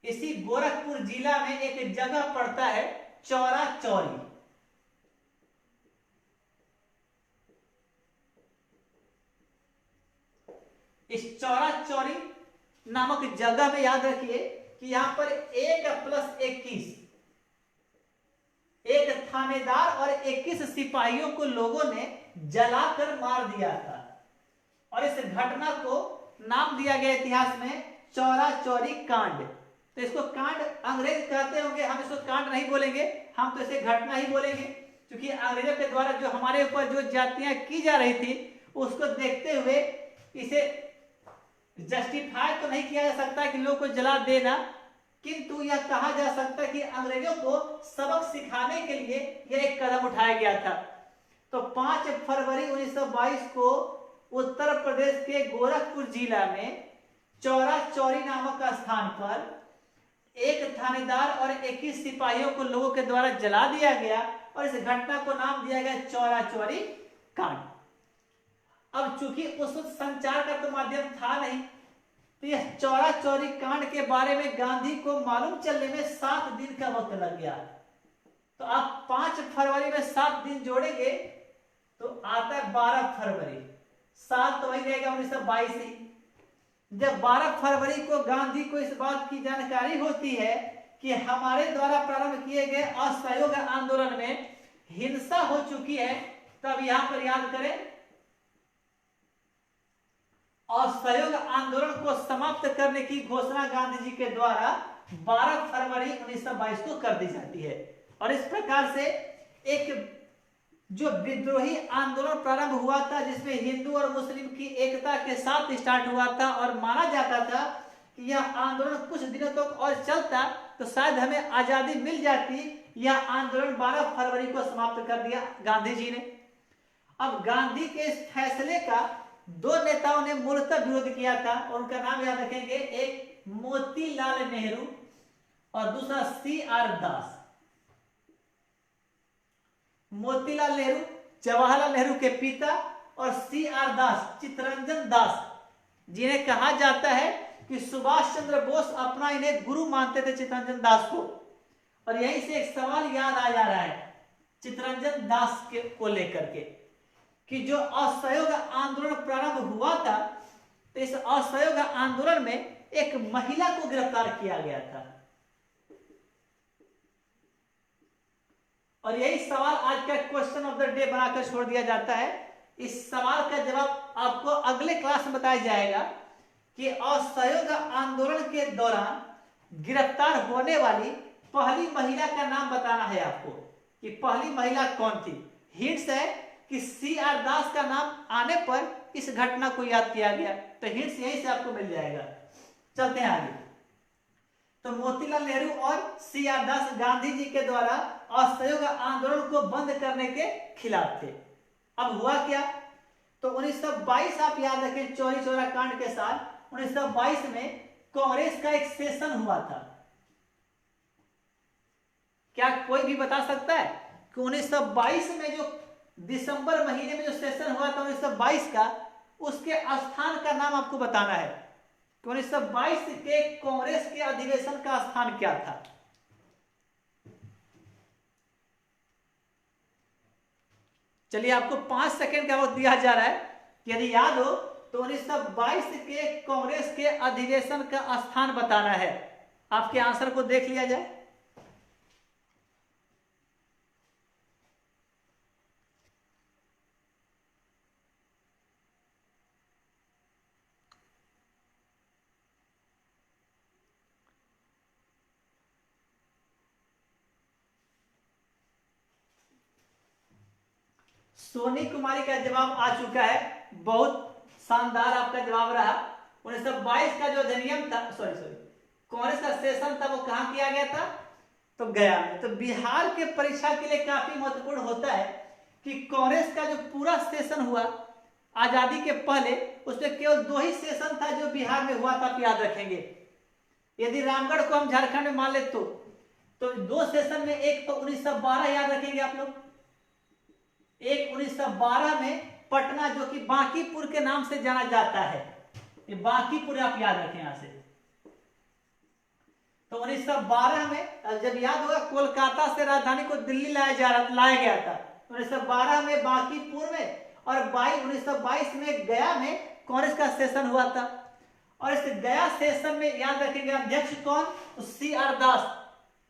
इसी गोरखपुर जिला में एक जगह पड़ता है चौरा चौरी। इस चौरा चौरी नामक जगह में याद रखिए कि यहां पर 1+21, एक थानेदार और 21 सिपाहियों को लोगों ने जलाकर मार दिया था और इस घटना को नाम दिया गया इतिहास में चौरा चौरी कांड। तो इसको कांड अंग्रेज कहते होंगे, हम इसको कांड नहीं बोलेंगे, हम तो इसे घटना ही बोलेंगे, क्योंकि अंग्रेजों के द्वारा जो हमारे ऊपर जो जातियां की जा रही थी उसको देखते हुए इसे जस्टिफाई तो नहीं किया जा सकता कि लोगों को जला देना, किंतु यह कहा जा सकता है कि अंग्रेजों को सबक सिखाने के लिए यह एक कदम उठाया गया था। तो 5 फरवरी 1922 को उत्तर प्रदेश के गोरखपुर जिला में चौरा चौरी नामक स्थान पर एक थानेदार और 21 सिपाहियों को लोगों के द्वारा जला दिया गया और इस घटना को नाम दिया गया चौरा चौरी कांड। अब चूंकि उस वक्त संचार का तो माध्यम था नहीं, तो यह चौरा चौरी कांड के बारे में गांधी को मालूम चलने में 7 दिन का वक्त लग गया। तो आप 5 फरवरी में 7 दिन जोड़ेंगे तो आता है 12 फरवरी, साल तो वही रहेगा 1922 ही। जब 12 फरवरी को गांधी को इस बात की जानकारी होती है कि हमारे द्वारा प्रारंभ किए गए असहयोग आंदोलन में हिंसा हो चुकी है, तब यहां पर याद करें असहयोग आंदोलन को समाप्त करने की घोषणा गांधी जी के द्वारा 12 फरवरी 1922 को कर दी जाती है। और इस प्रकार से एक जो विद्रोही आंदोलन प्रारंभ हुआ था जिसमें हिंदू और मुस्लिम की एकता के साथ स्टार्ट हुआ था और माना जाता था कि यह आंदोलन कुछ दिनों तक तो और चलता तो शायद हमें आजादी मिल जाती, यह आंदोलन 12 फरवरी को समाप्त कर दिया गांधी जी ने। अब गांधी के इस फैसले का 2 नेताओं ने मूलतः विरोध किया था और उनका नाम याद रखेंगे, एक मोतीलाल नेहरू और दूसरा CR दास। मोतीलाल नेहरू जवाहरलाल नेहरू के पिता और CR दास चित्तरंजन दास, जिन्हें कहा जाता है कि सुभाष चंद्र बोस अपना इन्हें गुरु मानते थे चित्तरंजन दास को। और यहीं से एक सवाल याद आ जा रहा है चित्तरंजन दास को लेकर के कि जो असहयोग आंदोलन प्रारंभ हुआ था, तो इस असहयोग आंदोलन में एक महिला को गिरफ्तार किया गया था। और यही सवाल आज का क्वेश्चन ऑफ द डे बनाकर छोड़ दिया जाता है। इस सवाल का जवाब आपको अगले क्लास में बताया जाएगा कि असहयोग आंदोलन के दौरान गिरफ्तार होने वाली पहली महिला का नाम बताना है आपको कि पहली महिला कौन थी। हिंट्स है कि CR दास का नाम आने पर इस घटना को याद किया गया, तो हिंट्स यहीं से आपको मिल जाएगा। चलते हैं आगे। तो मोतीलाल नेहरू और सी आर दास गांधी जी के द्वारा असहयोग आंदोलन को बंद करने के खिलाफ थे। अब हुआ क्या, तो 1922 आप याद रखें, चौरी चौरा कांड के साथ 1922 में कांग्रेस का एक सेशन हुआ था। क्या कोई भी बता सकता है कि 1922 में जो दिसंबर महीने में जो सेशन हुआ था 1922 का, उसके स्थान का नाम आपको बताना है कि 1922 के कांग्रेस के अधिवेशन का स्थान क्या था। चलिए आपको 5 सेकंड का वक्त दिया जा रहा है, यदि याद हो तो 1922 के कांग्रेस के अधिवेशन का स्थान बताना है। आपके आंसर को देख लिया जाए। सोनी कुमारी का जवाब आ चुका है, बहुत शानदार आपका जवाब रहा। 1922 का जो अधिनियम था, सॉरी कांग्रेस का सेशन था, वो कहां किया गया था, तो गया में। तो बिहार के परीक्षा के लिए काफी महत्वपूर्ण होता है कि कांग्रेस का जो पूरा सेशन हुआ आजादी के पहले, उसमें केवल 2 ही सेशन था जो बिहार में हुआ था, आप याद रखेंगे। यदि रामगढ़ को हम झारखंड में मान ले तो 2 सेशन में, एक तो 1912 याद रखेंगे आप लोग, एक 1912 में पटना जो कि बांकीपुर के नाम से जाना जाता है, ये बांकीपुर आप याद रखें यहां से। तो 1912 में जब याद होगा कोलकाता से राजधानी को दिल्ली लाया गया था, 1912 में बांकीपुर में, और 1922 में गया में कांग्रेस का सेशन हुआ था। और इस गया सेशन में याद रखेंगे अध्यक्ष कौन, तो सी आर दास,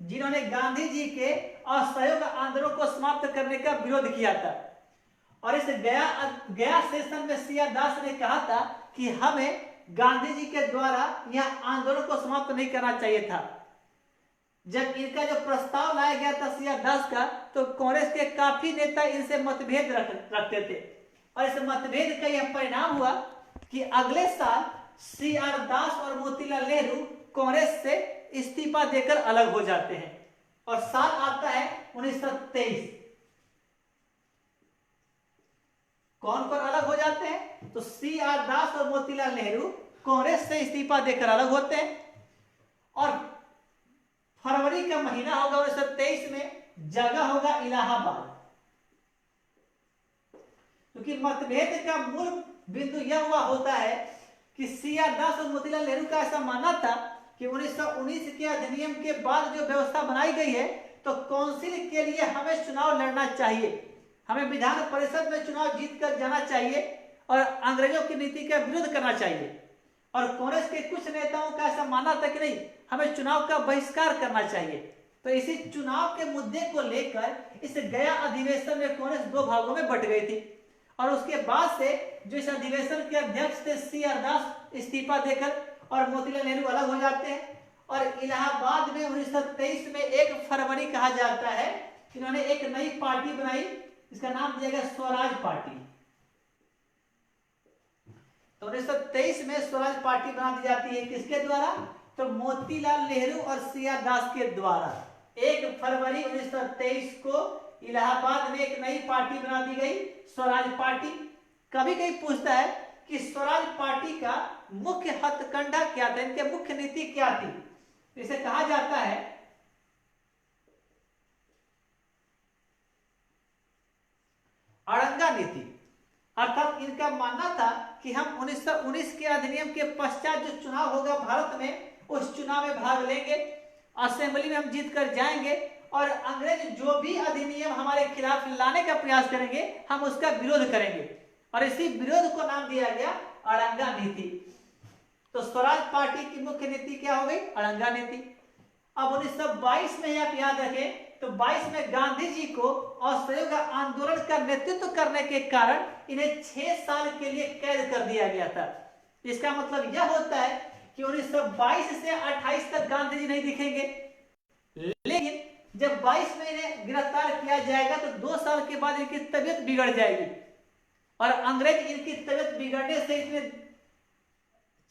जिन्होंने गांधी जी के असहयोग आंदोलन को समाप्त करने का विरोध किया था। और इस गया सेशन में सी आर दास ने कहा था कि हमें गांधी जी के द्वारा यह आंदोलन को समाप्त नहीं करना चाहिए था। जब इनका जो प्रस्ताव लाया गया था सी आर दास का, तो कांग्रेस के काफी नेता इनसे मतभेद रखते थे, और इस मतभेद का यह परिणाम हुआ कि अगले साल सी आर दास और मोतीलाल नेहरू कांग्रेस से इस्तीफा देकर अलग हो जाते हैं, और साल आता है 1923। कौन कौन अलग हो जाते हैं, तो सी आर दास और मोतीलाल नेहरू कांग्रेस से इस्तीफा देकर अलग होते हैं। और फरवरी का महीना होगा 1923 में, जगह होगा इलाहाबाद, क्योंकि मतभेद का मूल बिंदु यह हुआ होता है कि सी आर दास और मोतीलाल नेहरू का ऐसा मानना था कि 1919 के अधिनियम के बाद जो व्यवस्था बनाई गई है, तो काउंसिल के लिए हमें चुनाव लड़ना चाहिए, हमें विधान परिषद में चुनाव जीत कर जाना चाहिए, और अंग्रेजों की नीति का विरोध करना चाहिए। और कांग्रेस के कुछ नेताओं का ऐसा मानना था कि नहीं, हमें चुनाव का बहिष्कार करना चाहिए। तो इसी चुनाव के मुद्दे को लेकर इस गया अधिवेशन में कांग्रेस 2 भागों में बट गई थी, और उसके बाद से जो इस अधिवेशन के अध्यक्ष थे सी आर दास इस्तीफा देकर और मोतीलाल नेहरू अलग हो जाते हैं। और इलाहाबाद में 1923 में 1 फरवरी कहा जाता है, इन्होंने एक नई पार्टी बनाई, इसका नाम दिया गया स्वराज पार्टी। तो 1923 में स्वराज पार्टी बना दी जाती है, किसके द्वारा, तो मोतीलाल नेहरू और सी आर दास के द्वारा। 1 फरवरी 1923 को इलाहाबाद में एक नई पार्टी बना दी गई, स्वराज पार्टी। कभी कभी पूछता है कि स्वराज पार्टी का मुख्य हथकंडा क्या था, इनके मुख्य नीति क्या थी। इसे कहा जाता है अड़ंगा नीति, अर्थात इनका मानना था कि हम 1919 के अधिनियम के पश्चात जो चुनाव होगा भारत में, उस चुनाव में भाग लेंगे, असेंबली में हम जीत कर जाएंगे, और अंग्रेज जो भी अधिनियम हमारे खिलाफ लाने का प्रयास करेंगे, हम उसका विरोध करेंगे। और इसी विरोध को नाम दिया गया अड़ंगा नीति। तो स्वराज पार्टी की मुख्य नीति क्या हो गई, अड़ंगा नीति। अब 1922 में आप याद रखें, तो 22 में गांधी जी को असहयोग आंदोलन का नेतृत्व करने के कारण इन्हें 6 साल के लिए कैद कर दिया गया था। इसका मतलब यह होता है कि 1922 से 28 तक गांधी जी नहीं दिखेंगे, लेकिन जब 22 में इन्हें गिरफ्तार किया जाएगा तो 2 साल के बाद इनकी तबीयत बिगड़ जाएगी, और अंग्रेज इनकी तबीयत बिगड़ने से इतने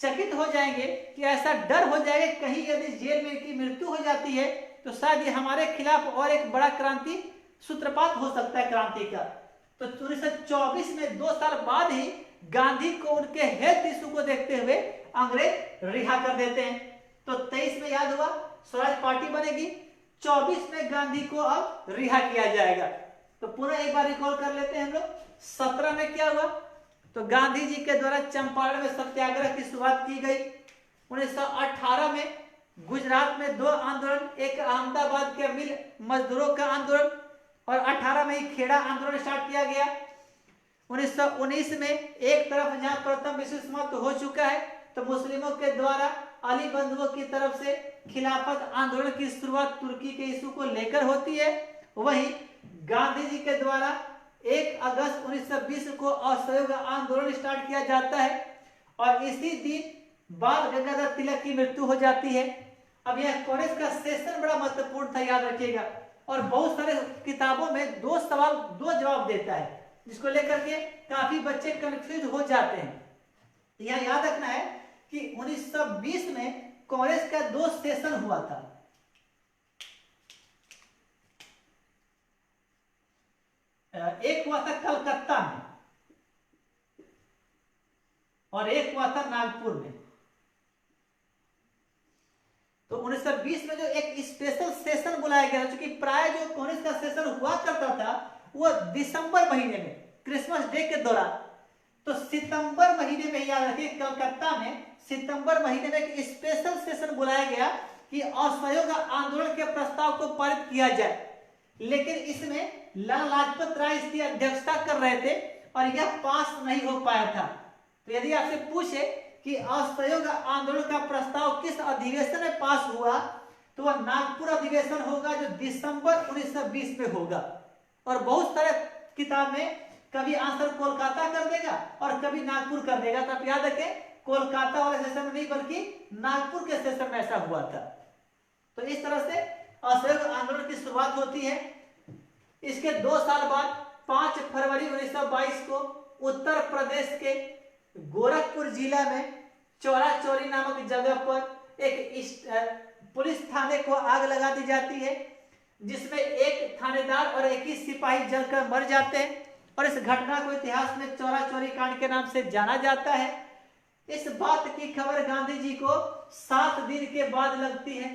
चकित हो जाएंगे कि ऐसा डर हो जाएगा कहीं यदि जेल में की मृत्यु हो जाती है तो शायद ये हमारे खिलाफ और एक बड़ा क्रांति सूत्रपात हो सकता है क्रांति का। तो 1924 में 2 साल बाद ही गांधी को उनके हेल्थ इशू को देखते हुए अंग्रेज रिहा कर देते हैं। तो 23 में याद हुआ स्वराज पार्टी बनेगी, 24 में गांधी को अब रिहा किया जाएगा। तो पुनः एक बार रिकॉल कर लेते हैं हम लोग। 17 में क्या हुआ, तो गांधी जी के द्वारा चंपारण में सत्याग्रह की शुरुआत की गई। 1918 में गुजरात में 2 आंदोलन, एक अहमदाबाद के मिल मजदूरों का आंदोलन और 18 में ही खेड़ा आंदोलन स्टार्ट किया गया। 1919 में एक तरफ जहां प्रथम विश्व युद्ध समाप्त हो चुका है तो मुस्लिमों के द्वारा अली बंधुओं की तरफ से खिलाफत आंदोलन की शुरुआत तुर्की के इशू को लेकर होती है। वहीं गांधी जी के द्वारा 1 अगस्त 1920 को असहयोग आंदोलन स्टार्ट किया जाता है और इसी दिन बाल गंगाधर तिलक की मृत्यु हो जाती है। अब यह कांग्रेस का सेशन बड़ा महत्वपूर्ण था, याद रखिएगा, और बहुत सारे किताबों में 2 सवाल 2 जवाब देता है जिसको लेकर के काफी बच्चे कंफ्यूज हो जाते हैं। यह याद रखना है कि 1920 में कांग्रेस का 2 सेशन हुआ था। एक हुआ था कलकत्ता में और एक हुआ था नागपुर में। तो 1920 में जो एक स्पेशल सेशन बुलाया गया, क्योंकि प्राय जो कांग्रेस का सेशन हुआ करता था वो दिसंबर महीने में क्रिसमस डे के दौरान। तो सितंबर महीने में, याद रखिए, कलकत्ता में सितंबर महीने में एक स्पेशल सेशन बुलाया गया कि असहयोग आंदोलन के प्रस्ताव को पारित किया जाए, लेकिन इसमें लाला लाजपत राय इसकी अध्यक्षता कर रहे थे और यह पास नहीं हो पाया था। तो यदि आपसे पूछे कि असहयोग आंदोलन का प्रस्ताव किस अधिवेशन में पास हुआ तो वह नागपुर अधिवेशन होगा जो दिसंबर 1920 में होगा। और बहुत सारे किताब में कभी आंसर कोलकाता कर देगा और कभी नागपुर कर देगा, तो आप याद रखें कोलकाता वाले सेशन में नहीं बल्कि नागपुर के सेशन में ऐसा हुआ था। तो इस तरह से असहयोग आंदोलन की शुरुआत होती है। इसके 2 साल बाद 5 फरवरी 1922 को उत्तर प्रदेश के गोरखपुर जिला में चौरा चौरी नामक जगह पर एक पुलिस थाने को आग लगा दी जाती है, जिसमें एक थानेदार और 21 सिपाही जलकर मर जाते हैं और इस घटना को इतिहास में चौरा चौरी कांड के नाम से जाना जाता है। इस बात की खबर गांधी जी को 7 दिन के बाद लगती है,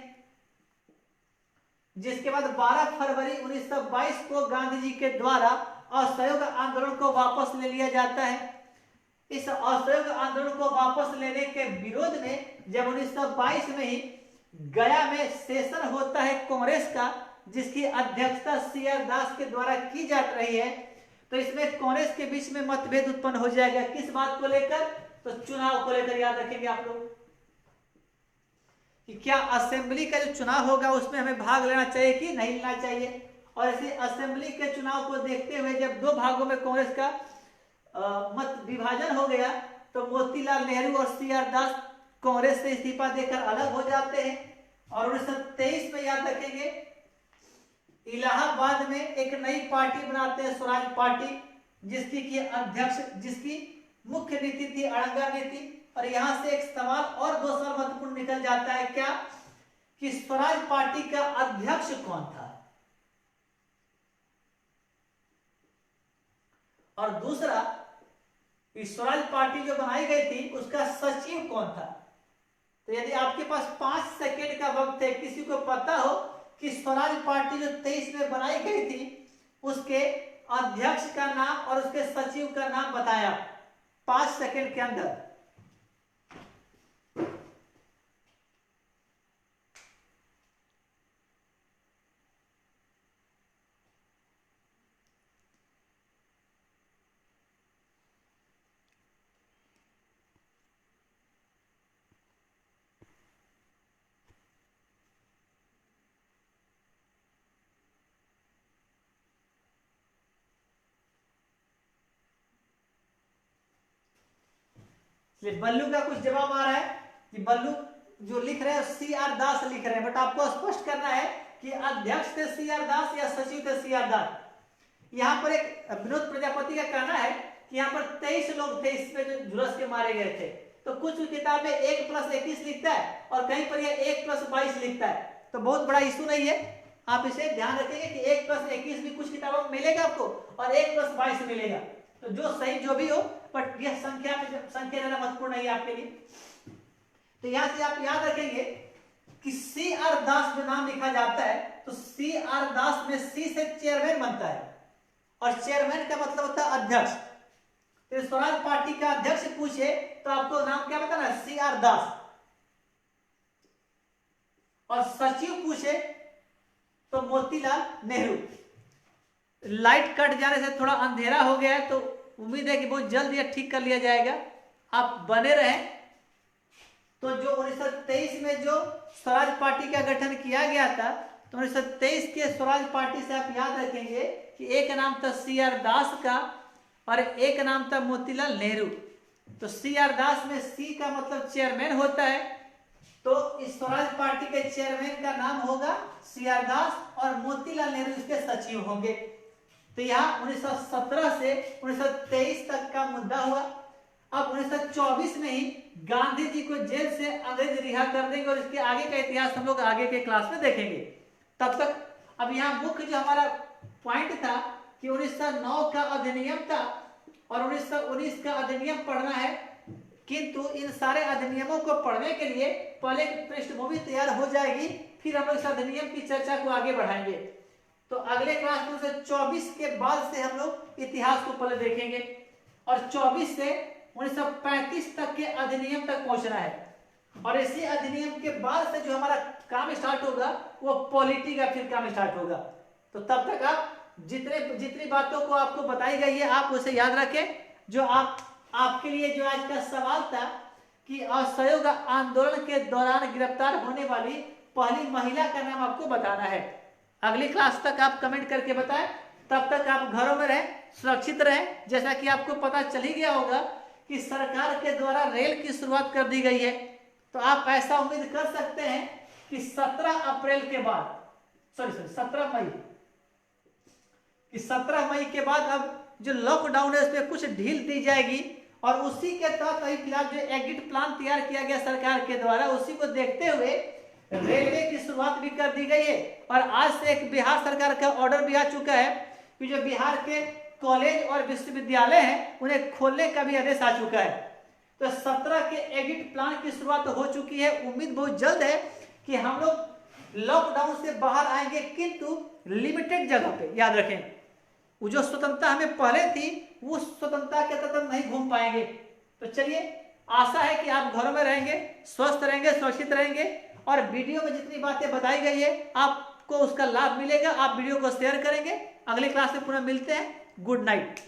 जिसके बाद 12 फरवरी 1922 को गांधी जी के द्वारा असहयोग आंदोलन को वापस ले लिया जाता है। इस असहयोग आंदोलन को वापस लेने के विरोध में जब 1922 में ही गया में सेशन होता है कांग्रेस का, जिसकी अध्यक्षता सी.आर. दास के द्वारा की जा रही है, तो इसमें कांग्रेस के बीच में मतभेद उत्पन्न हो जाएगा। किस बात को लेकर? तो चुनाव को लेकर। याद रखेंगे आप लोग कि क्या असेंबली का जो चुनाव होगा उसमें हमें भाग लेना चाहिए कि नहीं लेना चाहिए। और इसे असेंबली के चुनाव को देखते हुए जब 2 भागों में कांग्रेस का मत विभाजन हो गया तो मोतीलाल नेहरू और सी.आर. दास कांग्रेस से इस्तीफा देकर अलग हो जाते हैं। और 1923 में, याद रखेंगे, इलाहाबाद में एक नई पार्टी बनाते हैं, स्वराज पार्टी, जिसकी मुख्य नीति थी अड़ंगा नीति। और यहां से एक सवाल और 2 सवाल महत्वपूर्ण निकल जाता है, क्या कि स्वराज पार्टी का अध्यक्ष कौन था और दूसरा स्वराज पार्टी जो बनाई गई थी उसका सचिव कौन था। तो यदि आपके पास 5 सेकेंड का वक्त है, किसी को पता हो कि स्वराज पार्टी जो 23 में बनाई गई थी उसके अध्यक्ष का नाम और उसके सचिव का नाम बताया 5 सेकेंड के अंदर। बल्लू का कुछ जवाब आ रहा है कि बल्लू जो लिख रहे हैं सी.आर. दास लिख रहे हैं, बट आपको स्पष्ट करना है कि अध्यक्ष थे सी.आर. दास या सचिव थे सी.आर. दास। यहाँ पर एक विनोद प्रजापति का कहना है कि यहाँ पर 23 लोग थे इसमें जो झुलस के मारे गए थे। तो कुछ किताब में 1+21 लिखता है और कहीं पर यह 1+22 लिखता है। तो बहुत बड़ा इशू नहीं है, आप इसे ध्यान रखेंगे कि 1+21 भी कुछ किताबों में मिलेगा आपको और 1+22 मिलेगा। तो जो सही जो भी हो, बट यह संख्या ज्यादा महत्वपूर्ण नहीं है आपके लिए। तो यहां से आप याद रखेंगे कि CR दास जो नाम लिखा जाता है, तो CR दास में C से चेयरमैन बनता है और चेयरमैन का मतलब होता है अध्यक्ष। तो स्वराज पार्टी का अध्यक्ष पूछे तो आपको नाम क्या बताना है, CR दास। और सचिव पूछे तो मोतीलाल नेहरू। लाइट कट जाने से थोड़ा अंधेरा हो गया है, तो उम्मीद है कि बहुत जल्द यह ठीक कर लिया जाएगा, आप बने रहें। तो जो 1923 में जो स्वराज पार्टी का गठन किया गया था, तो 1923 के स्वराज पार्टी से आप याद रखेंगे कि एक नाम था CR दास का और एक नाम था मोतीलाल नेहरू। तो CR दास में C का मतलब चेयरमैन होता है, तो इस स्वराज पार्टी के चेयरमैन का नाम होगा CR दास और मोतीलाल नेहरू इसके सचिव होंगे। तो यहाँ 1917 से 1923 तक का मुद्दा हुआ। अब 1924 में ही गांधी जी को जेल से अंग्रेज रिहा कर देंगे और इसके आगे का इतिहास हम लोग आगे के क्लास में देखेंगे। तब तक अब यहाँ मुख्य जो हमारा पॉइंट था कि 1909 का अधिनियम था और 1919 का अधिनियम पढ़ना है, किंतु इन सारे अधिनियमों को पढ़ने के लिए पहले पृष्ठभूमि तैयार हो जाएगी, फिर हम लोग इस अधिनियम की चर्चा को आगे बढ़ाएंगे। तो अगले क्लास में 24 के बाद से हम लोग इतिहास को पहले देखेंगे और 24 से 1935 तक के अधिनियम तक पहुंचना है। और इसी अधिनियम के बाद से जो हमारा काम स्टार्ट होगा वो पॉलिटी का फिर काम स्टार्ट होगा। तो तब तक आप जितनी बातों को आपको बताई गई है आप उसे याद रखें। जो आपके लिए जो आज का सवाल था कि असहयोग आंदोलन के दौरान गिरफ्तार होने वाली पहली महिला का नाम आपको बताना है। अगली क्लास तक आप कमेंट करके बताएं। तब तक आप घरों में रहें, सुरक्षित रहें। जैसा कि आपको पता चल ही गया होगा कि सरकार के द्वारा रेल की शुरुआत कर दी गई है, तो आप ऐसा उम्मीद कर सकते हैं कि 17 अप्रैल के बाद 17 मई के बाद अब जो लॉकडाउन है उसमें कुछ ढील दी जाएगी और उसी के तहत अभी फिलहाल जो एग्जिट प्लान तैयार किया गया सरकार के द्वारा, उसी को देखते हुए रेलवे की शुरुआत भी कर दी गई है। और आज से एक बिहार सरकार का ऑर्डर भी आ चुका है कि जो बिहार के कॉलेज और विश्वविद्यालय हैं उन्हें खोलने का भी आदेश आ चुका है। तो 17 के एग्जिट प्लान की शुरुआत हो चुकी है। उम्मीद बहुत जल्द है कि हम लोग लॉकडाउन से बाहर आएंगे, किंतु लिमिटेड जगह पे। याद रखें, वो जो स्वतंत्रता हमें पहले थी वो स्वतंत्रता के तहत नहीं घूम पाएंगे। तो चलिए, आशा है कि आप घरों में रहेंगे, स्वस्थ रहेंगे, सुरक्षित रहेंगे और वीडियो में जितनी बातें बताई गई है आपको उसका लाभ मिलेगा। आप वीडियो को शेयर करेंगे। अगली क्लास में पुनः मिलते हैं। Good night.